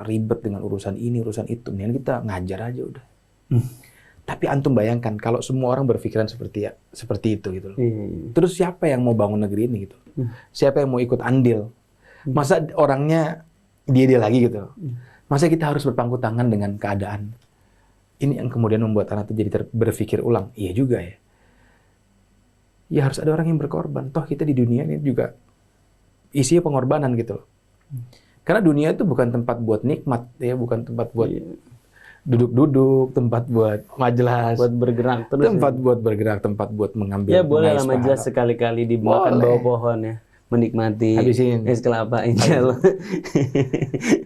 Ribet dengan urusan ini, urusan itu. Mendingan kita ngajar aja udah. Tapi antum bayangkan kalau semua orang berpikiran seperti itu gitu loh. Terus siapa yang mau bangun negeri ini gitu? Siapa yang mau ikut andil? Masa orangnya dia lagi gitu? Masa kita harus berpangku tangan dengan keadaan? Ini yang kemudian membuat anak itu jadi berpikir ulang. Iya juga ya. Ya harus ada orang yang berkorban. Toh kita di dunia ini juga isinya pengorbanan gitu loh. Karena dunia itu bukan tempat buat nikmat, ya, bukan tempat buat duduk-duduk, tempat buat majelis, buat bergerak terus. Tempat buat bergerak, tempat buat mengambil. Ya boleh lah majelis sekali-kali dimakan bawah pohon ya, menikmati es kelapa insya Allah.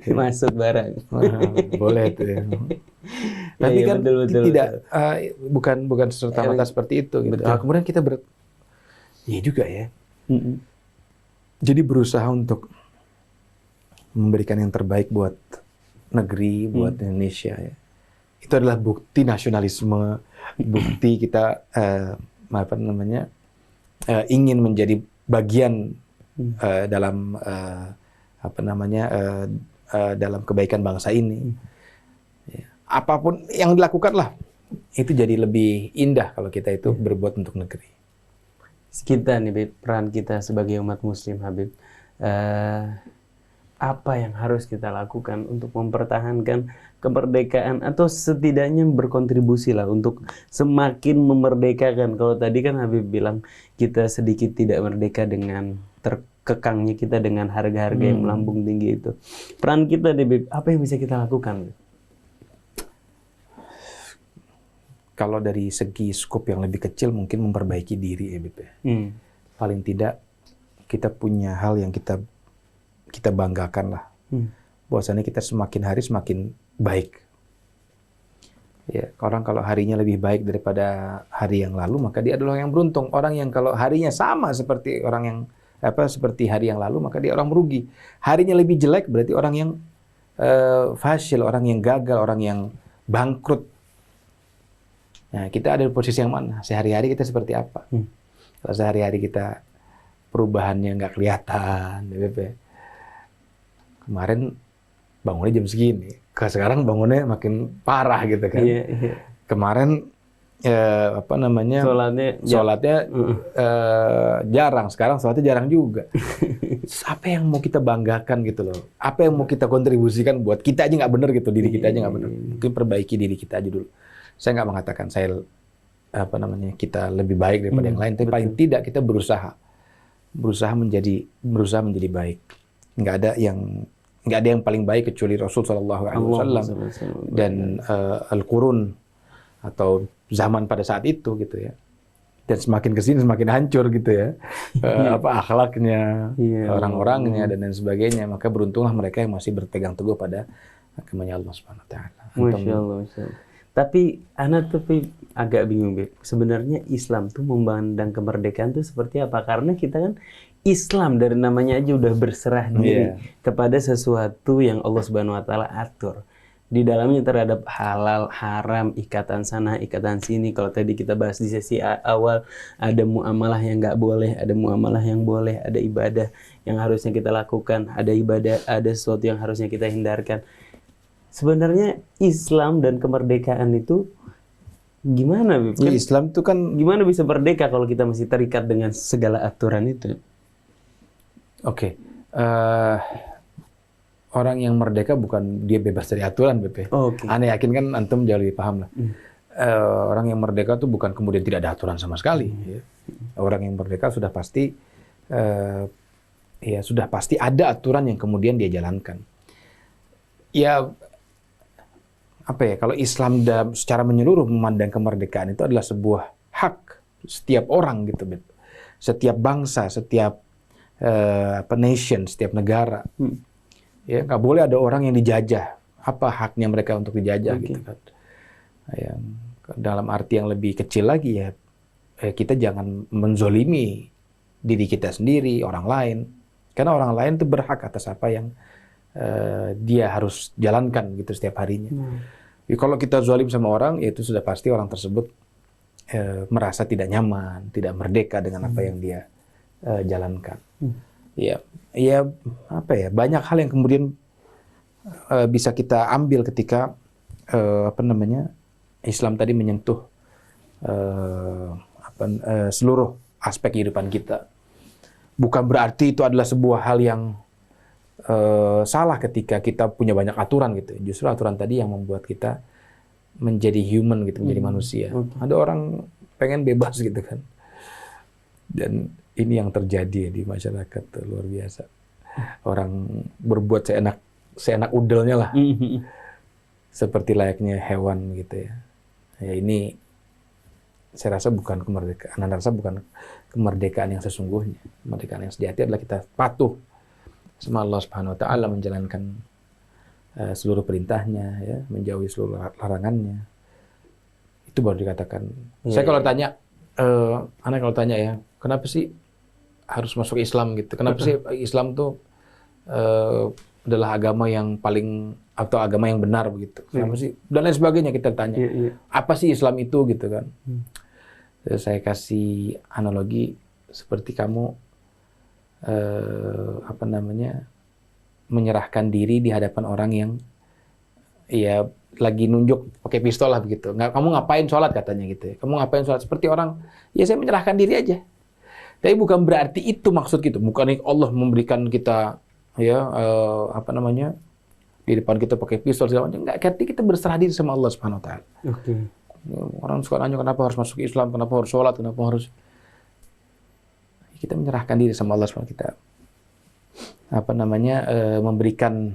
Masuk barang. Boleh itu ya. Tapi kan betul, tidak bukan serta-merta seperti itu gitu. Kemudian kita iya juga ya. Jadi berusaha untuk memberikan yang terbaik buat negeri, buat Indonesia ya. Itu adalah bukti nasionalisme, bukti kita ingin menjadi bagian dalam dalam kebaikan bangsa ini. Ya. Apapun yang dilakukan lah, itu jadi lebih indah kalau kita itu berbuat untuk negeri. Kita nih, Habib, peran kita sebagai umat Muslim, Habib. Apa yang harus kita lakukan untuk mempertahankan kemerdekaan atau setidaknya berkontribusi lah untuk semakin memerdekakan. Kalau tadi kan Habib bilang kita sedikit tidak merdeka dengan terkekangnya kita dengan harga-harga yang melambung tinggi itu. Peran kita, Habib, apa yang bisa kita lakukan? Kalau dari segi skop yang lebih kecil mungkin memperbaiki diri, Habib ya. Paling tidak kita punya hal yang kita banggakan lah. Bahwasanya kita semakin hari semakin baik. Ya, orang kalau harinya lebih baik daripada hari yang lalu, maka dia adalah orang yang beruntung. Orang yang kalau harinya sama seperti seperti hari yang lalu, maka dia orang merugi. Harinya lebih jelek berarti orang yang fasyil, orang yang gagal, orang yang bangkrut. Nah, kita ada di posisi yang mana? Sehari-hari kita seperti apa? Kalau sehari-hari kita perubahannya nggak kelihatan, kemarin bangunnya jam segini, sekarang bangunnya makin parah gitu kan. Kemarin sholatnya jarang, sekarang sholatnya jarang juga. Apa yang mau kita banggakan gitu loh? Apa yang mau kita kontribusikan buat kita aja nggak bener gitu, diri kita aja nggak bener. Mungkin perbaiki diri kita aja dulu. Saya nggak mengatakan kita lebih baik daripada yang lain, tapi paling tidak kita berusaha menjadi baik. Nggak ada yang paling baik kecuali Rasul Shallallahu Alaihi Wasallam dan Al-Qurun atau zaman pada saat itu gitu ya. Dan semakin kesini semakin hancur gitu ya, akhlaknya, orang-orangnya dan lain sebagainya. Maka beruntunglah mereka yang masih berpegang teguh pada agamanya Allah Subhanahu Wa Taala. Masya Allah. Tapi agak bingung, Beb. Sebenarnya Islam tuh memandang kemerdekaan tuh seperti apa? Karena kita kan Islam dari namanya aja udah berserah diri kepada sesuatu yang Allah Subhanahu wa taala atur. Di dalamnya terhadap halal, haram, ikatan sana, ikatan sini. Kalau tadi kita bahas di sesi awal, ada muamalah yang nggak boleh, ada muamalah yang boleh, ada ibadah yang harusnya kita lakukan, ada ibadah, ada sesuatu yang harusnya kita hindarkan. Sebenarnya Islam dan kemerdekaan itu gimana, Beb? Kan Islam itu kan gimana bisa merdeka kalau kita masih terikat dengan segala aturan itu? Oke. Orang yang merdeka bukan dia bebas dari aturan, BP. Aneh yakin kan antum jauh lebih paham lah. Orang yang merdeka itu bukan kemudian tidak ada aturan sama sekali. Ya. Orang yang merdeka sudah pasti sudah pasti ada aturan yang kemudian dia jalankan. Ya apa ya? Kalau Islam secara menyeluruh memandang kemerdekaan itu adalah sebuah hak setiap orang gitu, BP. Setiap bangsa, setiap nation, setiap negara. Ya, nggak boleh ada orang yang dijajah. Apa haknya mereka untuk dijajah gitu kan? Yang dalam arti yang lebih kecil lagi ya, kita jangan menzolimi diri kita sendiri, orang lain. Karena orang lain itu berhak atas apa yang dia harus jalankan gitu setiap harinya. Jadi, kalau kita zalim sama orang, ya itu sudah pasti orang tersebut merasa tidak nyaman, tidak merdeka dengan apa yang dia jalankan. Ya apa ya, banyak hal yang kemudian bisa kita ambil ketika Islam tadi menyentuh seluruh aspek kehidupan kita. Bukan berarti itu adalah sebuah hal yang salah ketika kita punya banyak aturan gitu. Justru aturan tadi yang membuat kita menjadi human gitu, menjadi manusia. Ada orang pengen bebas gitu kan. Dan ini yang terjadi di masyarakat tuh, luar biasa. Orang berbuat seenak udelnya lah. Seperti layaknya hewan gitu ya. Ya ini saya rasa bukan kemerdekaan. Anda rasa bukan kemerdekaan yang sesungguhnya. Kemerdekaan yang sejati adalah kita patuh sama Allah Subhanahu wa taala, menjalankan seluruh perintahnya ya, menjauhi seluruh larangannya. Itu baru dikatakan. Saya kalau tanya Anda kalau tanya ya, kenapa sih harus masuk Islam gitu? Kenapa sih Islam tuh adalah agama yang paling atau agama yang benar begitu? Kenapa sih? Dan lain sebagainya kita tanya. Apa sih Islam itu gitu kan? Saya kasih analogi seperti kamu menyerahkan diri di hadapan orang yang ya lagi nunjuk pakai pistol lah begitu. Kamu ngapain sholat katanya gitu ya. Kamu ngapain sholat? Seperti orang, ya saya menyerahkan diri aja. Tapi bukan berarti itu maksud gitu. Bukan Allah memberikan kita ya di depan kita pakai pistol segala macam. Enggak, arti kita berserah diri sama Allah Subhanahu wa taala. Orang suka nanya kenapa harus masuk Islam, kenapa harus sholat, kenapa harus kita menyerahkan diri sama Allah Subhanahu wa taala. Memberikan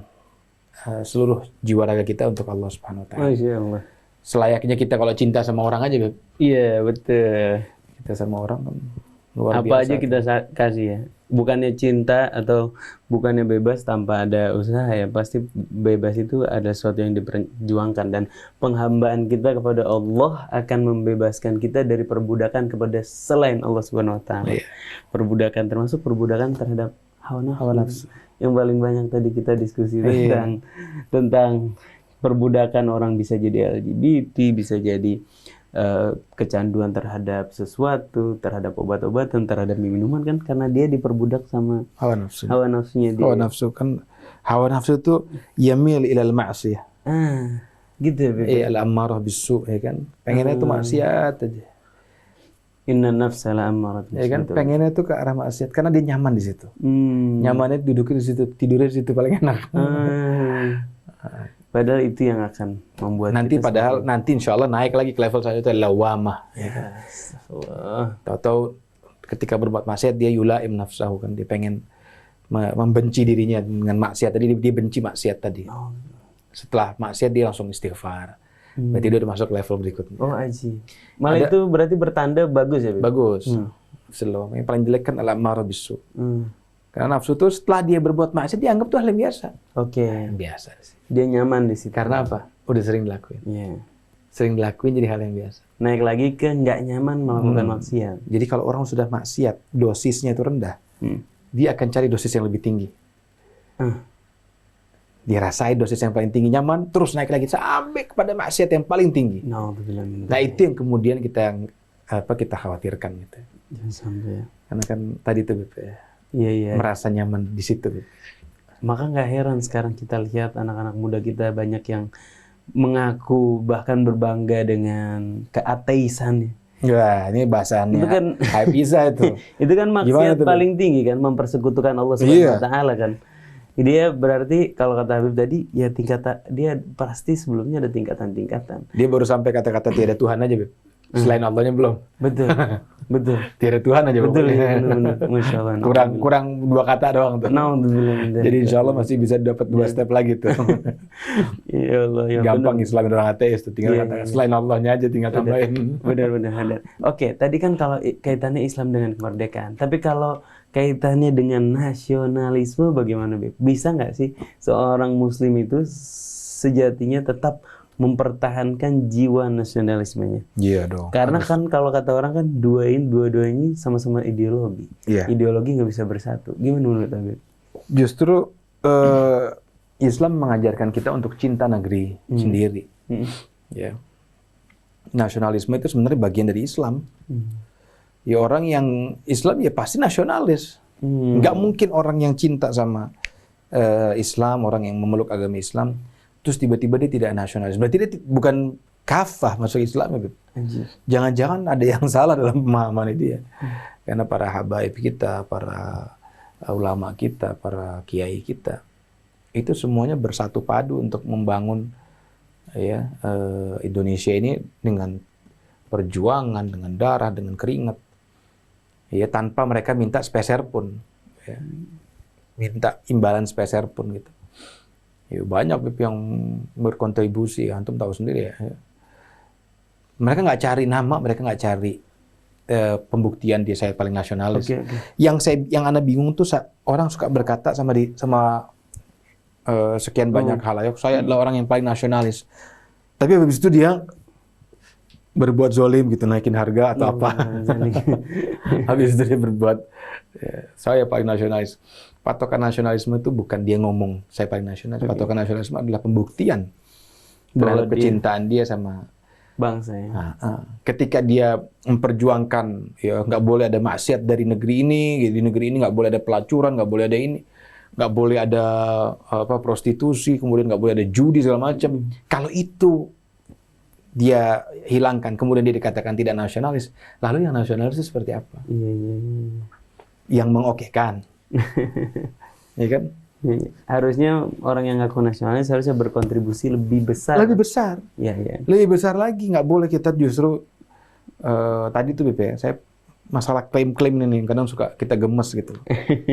seluruh jiwa raga kita untuk Allah Subhanahu wa taala. Selayaknya kita kalau cinta sama orang aja, Beb. Iya, betul. Kita sama orang kan luar biasa. Apa aja kita kasih ya. Bukannya cinta atau bukannya bebas tanpa ada usaha ya. Pasti bebas itu ada sesuatu yang diperjuangkan. Dan penghambaan kita kepada Allah akan membebaskan kita dari perbudakan kepada selain Allah Subhanahu wa taala. Perbudakan termasuk perbudakan terhadap hawa nafsu. Yang paling banyak tadi kita diskusi tentang perbudakan orang, bisa jadi LGBT, bisa jadi kecanduan terhadap sesuatu, terhadap obat-obatan, terhadap minuman kan, karena dia diperbudak sama hawa nafsu. Hawa nafsunya dia. Hawa nafsu itu yamil ilal ma'siyah. Gitu ya. Al-ammarah bisu, ya kan. Pengennya itu maksiat aja. Inna nafsa la'ammarah bisu. Ya kan, pengennya itu ke arah maksiat karena dia nyaman di situ. Nyamannya duduknya di situ, tidurnya di situ paling enak. Padahal itu yang akan membuat nanti nanti insya Allah naik lagi ke level selanjutnya lawamah. Tahu-tahu ketika berbuat maksiat dia yulaim nafsahu kan, dia pengen membenci dirinya dengan maksiat tadi, dia benci maksiat tadi. Setelah maksiat dia langsung istighfar. Berarti dia udah masuk level berikutnya. Aji. Malah itu berarti bertanda bagus ya, Beb? Bagus. Slow. Yang paling jelek kan al-ammarah bisu. Karena nafsu itu setelah dia berbuat maksiat dianggap tuh hal yang biasa. Biasa sih. Dia nyaman di situ. Karena apa? Udah sering dilakuin. Sering dilakuin jadi hal yang biasa. Naik lagi ke nggak nyaman melakukan maksiat. Jadi kalau orang sudah maksiat, dosisnya itu rendah, dia akan cari dosis yang lebih tinggi. Dia rasain dosis yang paling tinggi nyaman, terus naik lagi sampai kepada maksiat yang paling tinggi. Nah itu yang kemudian kita khawatirkan gitu. Jangan sampai. Karena kan tadi tuh Iya. merasa nyaman di situ. Maka nggak heran sekarang kita lihat anak-anak muda kita banyak yang mengaku bahkan berbangga dengan keateisannya. Wah, ini bahasannya Itu kan bisa itu. itu kan maksiat paling tinggi kan, mempersekutukan Allah Subhanahu wa taala kan. Dia berarti kalau kata Habib tadi ya dia pasti sebelumnya ada tingkatan-tingkatan. Dia baru sampai kata-kata tiada Tuhan aja, Beb. Selain Allahnya belum. Betul. Tiada Tuhan aja. Betul. Benar. Masya Allah. Kurang 2 kata doang tuh. Jadi insya Allah masih bisa dapat 2 step lagi tuh. Ya Allah. Ya gampang Islamin orang ateis tuh. Tinggal kata selain Allahnya aja tinggal tambahin. Benar. Oke, tadi kan kalau kaitannya Islam dengan kemerdekaan. Tapi kalau kaitannya dengan nasionalisme bagaimana, Beb? Bisa nggak sih seorang Muslim itu sejatinya tetap mempertahankan jiwa nasionalismenya? Iya dong. Karena kan kalau kata orang kan dua-duanya sama-sama ideologi. Iya. Ideologi nggak bisa bersatu. Gimana menurut Habib? Justru Islam mengajarkan kita untuk cinta negeri sendiri. Ya. Nasionalisme itu sebenarnya bagian dari Islam. Ya orang yang Islam ya pasti nasionalis. Nggak mungkin orang yang cinta sama Islam, orang yang memeluk agama Islam, terus tiba-tiba dia tidak nasionalis. Berarti dia bukan kafah masuk Islam. Ya, jangan-jangan ada yang salah dalam pemahaman dia. Karena para habaib kita, para ulama kita, para kiai kita, itu semuanya bersatu padu untuk membangun Indonesia ini dengan perjuangan, dengan darah, dengan keringat. Ya, tanpa mereka minta speser pun. Ya. Minta imbalan speser pun gitu. Ya, banyak yang berkontribusi, antum tahu sendiri ya. Mereka nggak cari nama, mereka nggak cari pembuktian dia saya paling nasionalis. Okay. Yang Anda bingung tuh orang suka berkata sama sekian banyak halayak, saya adalah orang yang paling nasionalis. Tapi habis itu dia berbuat zolim gitu, naikin harga atau apa. Habis itu dia berbuat, saya paling nasionalis. Patokan nasionalisme itu bukan dia ngomong saya paling nasionalis. Patokan nasionalisme adalah pembuktian terhadap kecintaan dia sama bangsa. Ya. Ketika dia memperjuangkan, ya nggak boleh ada maksiat dari negeri ini, di negeri ini nggak boleh ada pelacuran, nggak boleh ada ini, nggak boleh ada prostitusi, kemudian nggak boleh ada judi segala macam. Kalau itu dia hilangkan, kemudian dia dikatakan tidak nasionalis, lalu yang nasionalis itu seperti apa? Yang mengokekan. Ya kan? Harusnya orang yang ngaku nasionalis harusnya berkontribusi lebih besar. Lebih besar. Ya. Lebih besar lagi. Nggak boleh kita justru tadi tuh BP, saya masalah klaim-klaim ini kadang suka kita gemes gitu.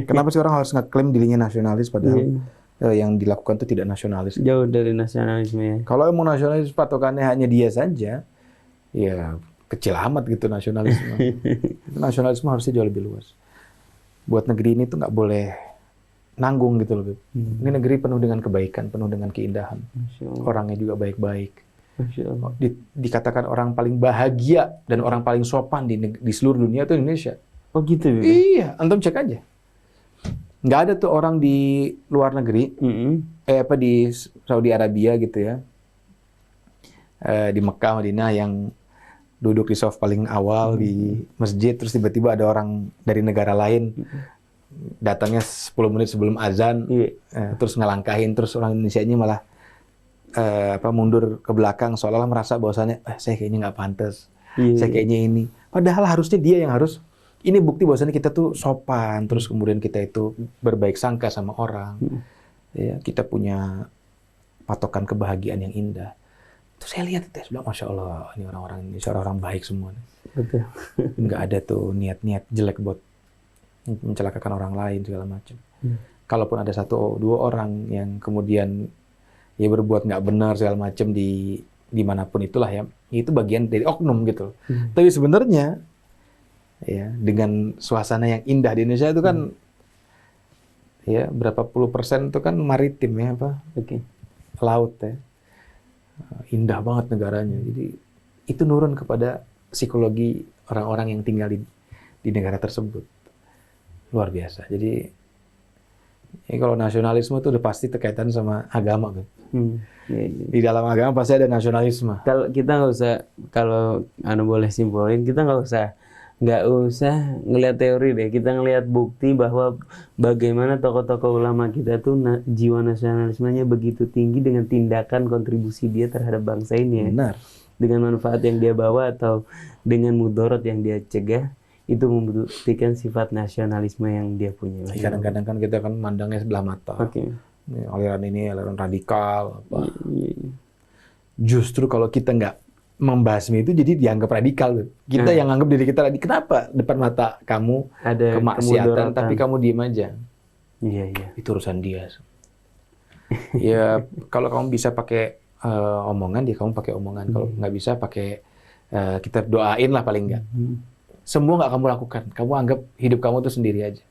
Kenapa sih orang harus ngeklaim dirinya nasionalis padahal yang dilakukan itu tidak nasionalis? Jauh dari nasionalisme ya. Kalau mau nasionalis patokannya hanya dia saja, ya kecil amat gitu nasionalisme. Nasionalisme harusnya jauh lebih luas. Buat negeri ini tuh nggak boleh nanggung gitu loh. Ini negeri penuh dengan kebaikan, penuh dengan keindahan. Orangnya juga baik-baik. Dikatakan orang paling bahagia dan orang paling sopan di seluruh dunia itu Indonesia. Oh gitu ya? Iya, antum cek aja. Nggak ada tuh orang di luar negeri, di Saudi Arabia gitu ya, di Mekah, Madinah yang duduk di saf paling awal di masjid, terus tiba-tiba ada orang dari negara lain datangnya 10 menit sebelum azan, terus ngelangkahin, terus orang Indonesia-nya malah mundur ke belakang seolah-olah merasa bahwasannya saya kayaknya nggak pantas, saya kayaknya ini. Padahal harusnya dia yang harus. Ini bukti bahwasannya kita tuh sopan, terus kemudian kita itu berbaik sangka sama orang, ya kita punya patokan kebahagiaan yang indah. Terus saya lihat itu, bilang masya Allah, ini orang-orang ini orang baik semua. Betul. Nggak ada tuh niat-niat jelek buat mencelakakan orang lain segala macam. Kalaupun ada 1-2 orang yang kemudian ya berbuat nggak benar segala macam di dimanapun itulah ya, itu bagian dari oknum gitu. Tapi sebenarnya ya dengan suasana yang indah di Indonesia itu kan ya berapa puluh % itu kan maritim ya laut ya. indah banget negaranya. Jadi itu nurun kepada psikologi orang-orang yang tinggal di negara tersebut. Luar biasa. Jadi kalau nasionalisme itu udah pasti terkaitan sama agama, Beb. Di dalam agama pasti ada nasionalisme. Kalau kita nggak usah, kalau boleh simpulin, kita nggak usah ngelihat teori deh, kita ngelihat bukti bahwa bagaimana tokoh-tokoh ulama kita tuh jiwa nasionalismenya begitu tinggi dengan tindakan kontribusi dia terhadap bangsa ini ya. Benar. Dengan manfaat yang dia bawa atau dengan mudorot yang dia cegah, itu membuktikan sifat nasionalisme yang dia punya. Kadang-kadang kan kita kan mandangnya sebelah mata. Aliran ini aliran radikal apa. Justru kalau kita nggak membasmi itu jadi dianggap radikal. Kita yang anggap diri kita radikal. Kenapa depan mata kamu ada kemaksiatan tapi kamu diem aja? Iya. Itu urusan dia. Ya kalau kamu bisa pakai omongan, dia kamu pakai omongan. Kalau nggak bisa pakai kita doain lah paling nggak. Semua nggak kamu lakukan. Kamu anggap hidup kamu tuh sendiri aja.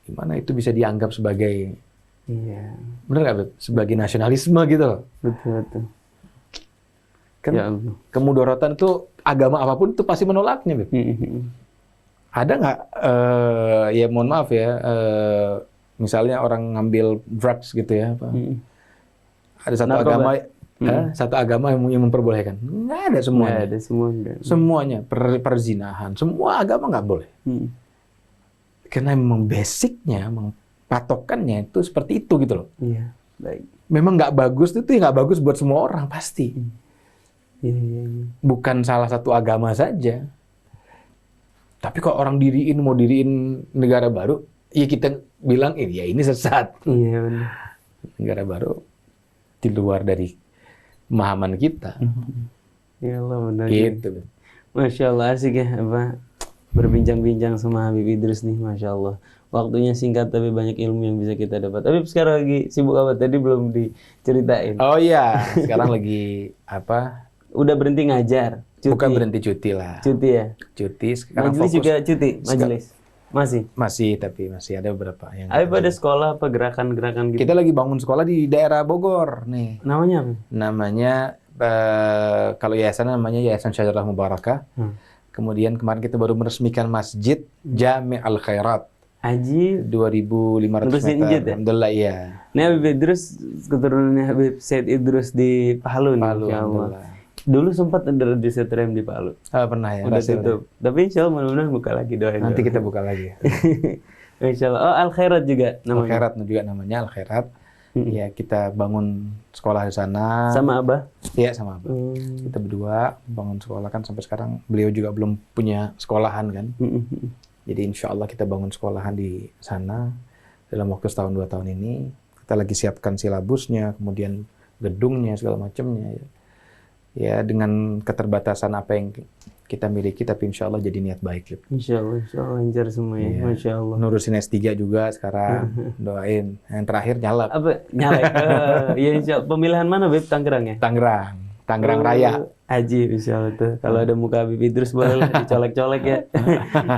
Gimana itu bisa dianggap sebagai bener nggak, Beb? Sebagai nasionalisme gitu loh. Betul. Kan kemudorotan itu agama apapun itu pasti menolaknya, Beb. Ada nggak, ya mohon maaf ya, misalnya orang ngambil drugs gitu ya, ada satu agama, satu agama yang memperbolehkan? Nggak ada semuanya. Nggak ada semuanya. Perzinahan, semua agama nggak boleh. Karena memang basicnya, memang patokannya itu seperti itu gitu loh. Iya, baik. Memang nggak bagus itu ya nggak bagus buat semua orang pasti. Bukan salah satu agama saja. Tapi kalau orang mau diriin negara baru, ya kita bilang ini sesat. Iya benar. Negara baru di luar dari pemahaman kita. Ya Allah benar. Gitu. Masya Allah asik ya berbincang-bincang sama Habib Idrus nih, Masya Allah. Waktunya singkat tapi banyak ilmu yang bisa kita dapat. Tapi sekarang lagi sibuk apa? Tadi belum diceritain. Oh iya, sekarang lagi apa? Udah berhenti ngajar. Cuti. Bukan berhenti, cuti lah. Cuti ya? Cuti. Sekarang majelis fokus. juga cuti? Majelis? Masih, tapi masih ada beberapa yang... Tapi pada sekolah apa gerakan-gerakan gitu? Kita lagi bangun sekolah di daerah Bogor nih. Namanya apa? Namanya, kalau yayasan namanya Yayasan Syajarah Mubarakah. Kemudian kemarin kita baru meresmikan Masjid Jami' Al-Khairat. Haji 2.500 meter. Ya? Alhamdulillah iya. Ini Habib Idrus, keturunannya Habib Said Idrus di Palu nih. Palu, alhamdulillah. Dulu sempat ada Radio Setrem di Palu. Pernah ya. Udah tutup. Tapi insya Allah mudah-mudahan buka lagi, doain. Nanti kita buka lagi. Insya Allah. Oh, Al-Khairat juga namanya. Al-Khairat juga namanya, Al-Khairat. Ya, kita bangun sekolah di sana. Sama Abah? Iya, sama Abah. Kita berdua bangun sekolah kan sampai sekarang beliau juga belum punya sekolahan kan. Jadi insya Allah kita bangun sekolahan di sana dalam waktu 1-2 tahun ini. Kita lagi siapkan silabusnya, kemudian gedungnya, segala macamnya. Ya dengan keterbatasan apa yang kita miliki, tapi insya Allah jadi niat baik. Insya Allah lancar semuanya. Ya. Masya Allah. Nurusin S3 juga sekarang, doain. Yang terakhir nyalap. Apa? Nyalap? Ya insya Allah. Pemilihan mana, Beb? Tangerang ya? Tangerang Raya. Haji, insya Allah tuh. Kalau ada muka Habib Idrus boleh lah dicolek-colek ya.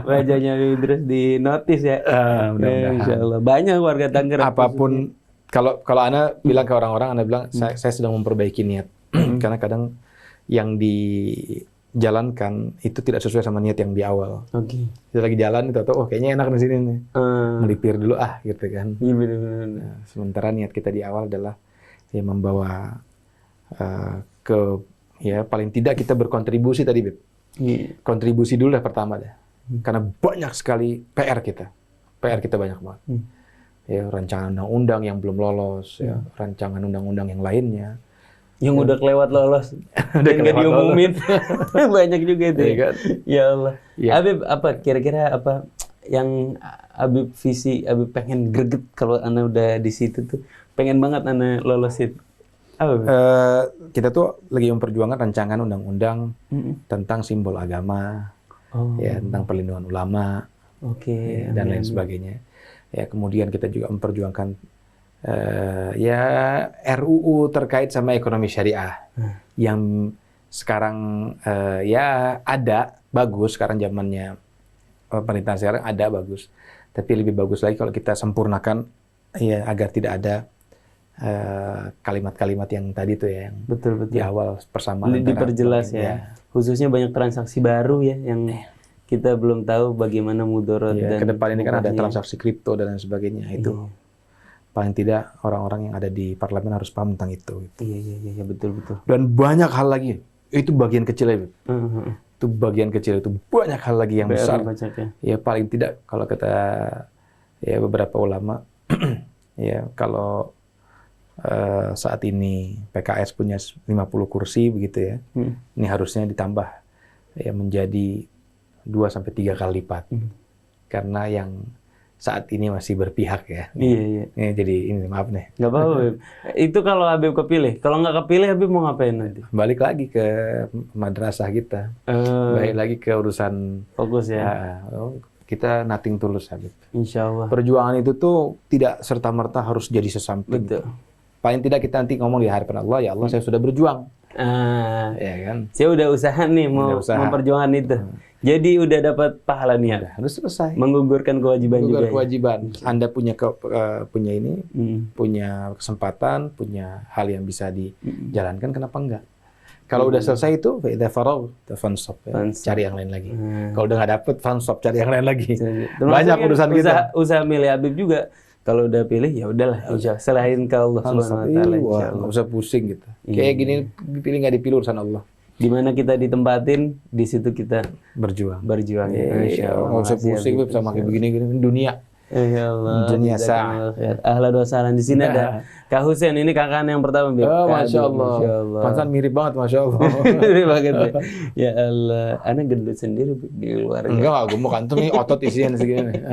Wajahnya Habib Idrus di notis ya. Mudah-mudahan. Insya Allah. Banyak warga Tangerang. Apapun, kalau Ana bilang ke orang-orang, Ana bilang saya sedang memperbaiki niat. Karena kadang yang dijalankan itu tidak sesuai sama niat yang di awal. Kita lagi jalan itu atau kayaknya enak di sini nih. Melipir dulu gitu kan. Iya benar-benar. Nah, sementara niat kita di awal adalah ya membawa ya paling tidak kita berkontribusi tadi, Beb. Kontribusi dulu lah pertama deh. Karena banyak sekali PR kita banyak banget. Ya rancangan undang-undang yang belum lolos, ya rancangan undang-undang yang lainnya. Yang udah kelewat lolos, dan nggak diumumin. Banyak juga itu. Ya, kan? Ya Allah. Ya. Habib, apa kira-kira apa yang Habib pengen greget kalau Anda udah di situ tuh, pengen banget Anda lolosin? Kita tuh lagi memperjuangkan rancangan undang-undang tentang simbol agama, ya tentang perlindungan ulama, dan lain sebagainya. Ya kemudian kita juga memperjuangkan ya RUU terkait sama ekonomi syariah yang sekarang ya ada bagus sekarang zamannya pemerintahan sekarang ada bagus, tapi lebih bagus lagi kalau kita sempurnakan ya agar tidak ada kalimat-kalimat yang tadi tuh ya, yang betul. di awal persamaan Diperjelas ya. Khususnya banyak transaksi baru ya yang kita belum tahu bagaimana mudarat dan ke depan ini kan ada mubahnya. transaksi kripto dan lain sebagainya. Itu paling tidak orang-orang yang ada di parlemen harus paham tentang itu. Iya, betul. Dan banyak hal lagi. Itu bagian kecil ya. Itu bagian kecil, itu banyak hal lagi yang besar. Ya paling tidak kalau kata ya beberapa ulama ya kalau saat ini PKS punya 50 kursi begitu ya. Ini harusnya ditambah ya menjadi 2-3 kali lipat. Karena yang saat ini masih berpihak ya. Iya. Jadi ini maaf nih. Nggak apa-apa, Habib. Itu kalau Habib kepilih. Kalau nggak kepilih, Habib mau ngapain nanti? Balik lagi ke madrasah kita. Balik lagi ke urusan fokus ya. Kita nothing tulus, Habib. Insya Allah. Perjuangan itu tuh tidak serta-merta harus jadi sesamping. Betul. Paling tidak kita nanti ngomong di hadapan Allah, ya Allah saya sudah berjuang. Ya kan? Saya udah usaha nih mau memperjuangkan itu. Jadi udah dapat pahala niat. Harus selesai. Menggugurkan kewajiban juga. Kewajiban. Anda punya punya kesempatan, punya hal yang bisa dijalankan, kenapa enggak? Kalau udah selesai itu, cari yang lain lagi. Kalau udah nggak dapet, fansop, cari yang lain lagi. Banyak urusan kita. Usaha milih Habib juga. Kalau udah pilih ya udahlah, selain ke Allah Subhanahu wa taala. Nggak usah pusing gitu. Kayak gini dipilih nggak dipilih urusan Allah. Di mana kita ditempatin, di situ kita berjuang. Insyaallah. Nggak usah pusing sama kayak begini-gini dunia. Ya Allah. Dunia sah. Ahlan wa sahlan. Di sini ada Kak Husein, ini kakak yang pertama. Masya Allah. Pansan mirip banget, Masya Allah. Mirip banget ya. Ya Allah. Ana gendut sendiri di luar. Enggak, gemuk antum nih otot isian segini.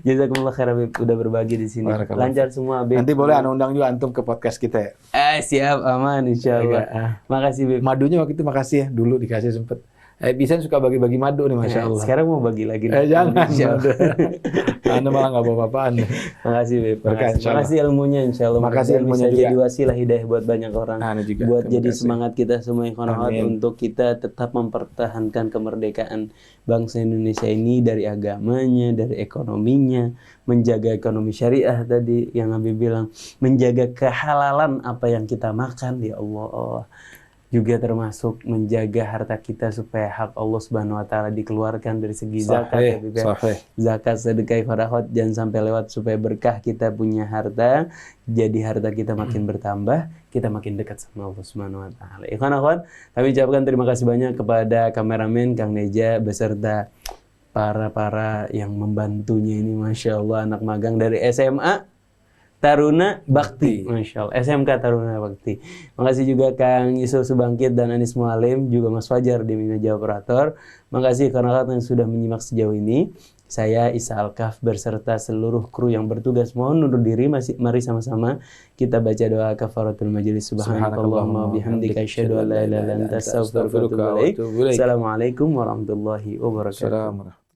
Jazakumullah khair Habib udah berbagi di sini. Lancar semua Habib. Nanti boleh ana undang juga antum ke podcast kita ya. Siap, aman insyaallah. Makasih Habib. Madunya waktu itu makasih ya, dulu dikasih sempet. Bisa suka bagi-bagi madu nih, Masya Allah. Sekarang mau bagi lagi. Jangan. Anda malah nggak bawa-apaan. Makasih, Beb. Makasih ilmunya, insya Allah. Makasih ilmunya bisa jadi wasilah hidayah buat banyak orang. Juga. Buat jadi semangat kita semua ikhwanahwat untuk kita tetap mempertahankan kemerdekaan bangsa Indonesia ini dari agamanya, dari ekonominya, menjaga ekonomi syariah tadi yang Habib bilang, menjaga kehalalan apa yang kita makan, ya Allah. Juga termasuk menjaga harta kita supaya hak Allah Subhanahu wa taala dikeluarkan dari segi zakat ya, zakat, sedekah, farahat, jangan sampai lewat supaya berkah kita punya harta, jadi harta kita makin bertambah, kita makin dekat sama Allah Subhanahu wa taala. Ikhwan akhwat, kami ucapkan terima kasih banyak kepada kameramen Kang Neja beserta para yang membantunya ini, Masya Allah, anak magang dari SMA Taruna Bakti, Masya Allah, SMK Taruna Bakti. Makasih juga Kang Yusuf Subangkit dan Anis Mualim, juga Mas Fajar di meja operator. Makasih karena yang sudah menyimak sejauh ini. Saya Isa Alkaf beserta seluruh kru yang bertugas mohon undur diri. Mari sama-sama kita baca doa kafaratul majelis. Subhanakallahumma wa bihamdika asyhadu an la ilaha illa anta astaghfiruka wa atubu ilaik. Assalamualaikum warahmatullahi wabarakatuh.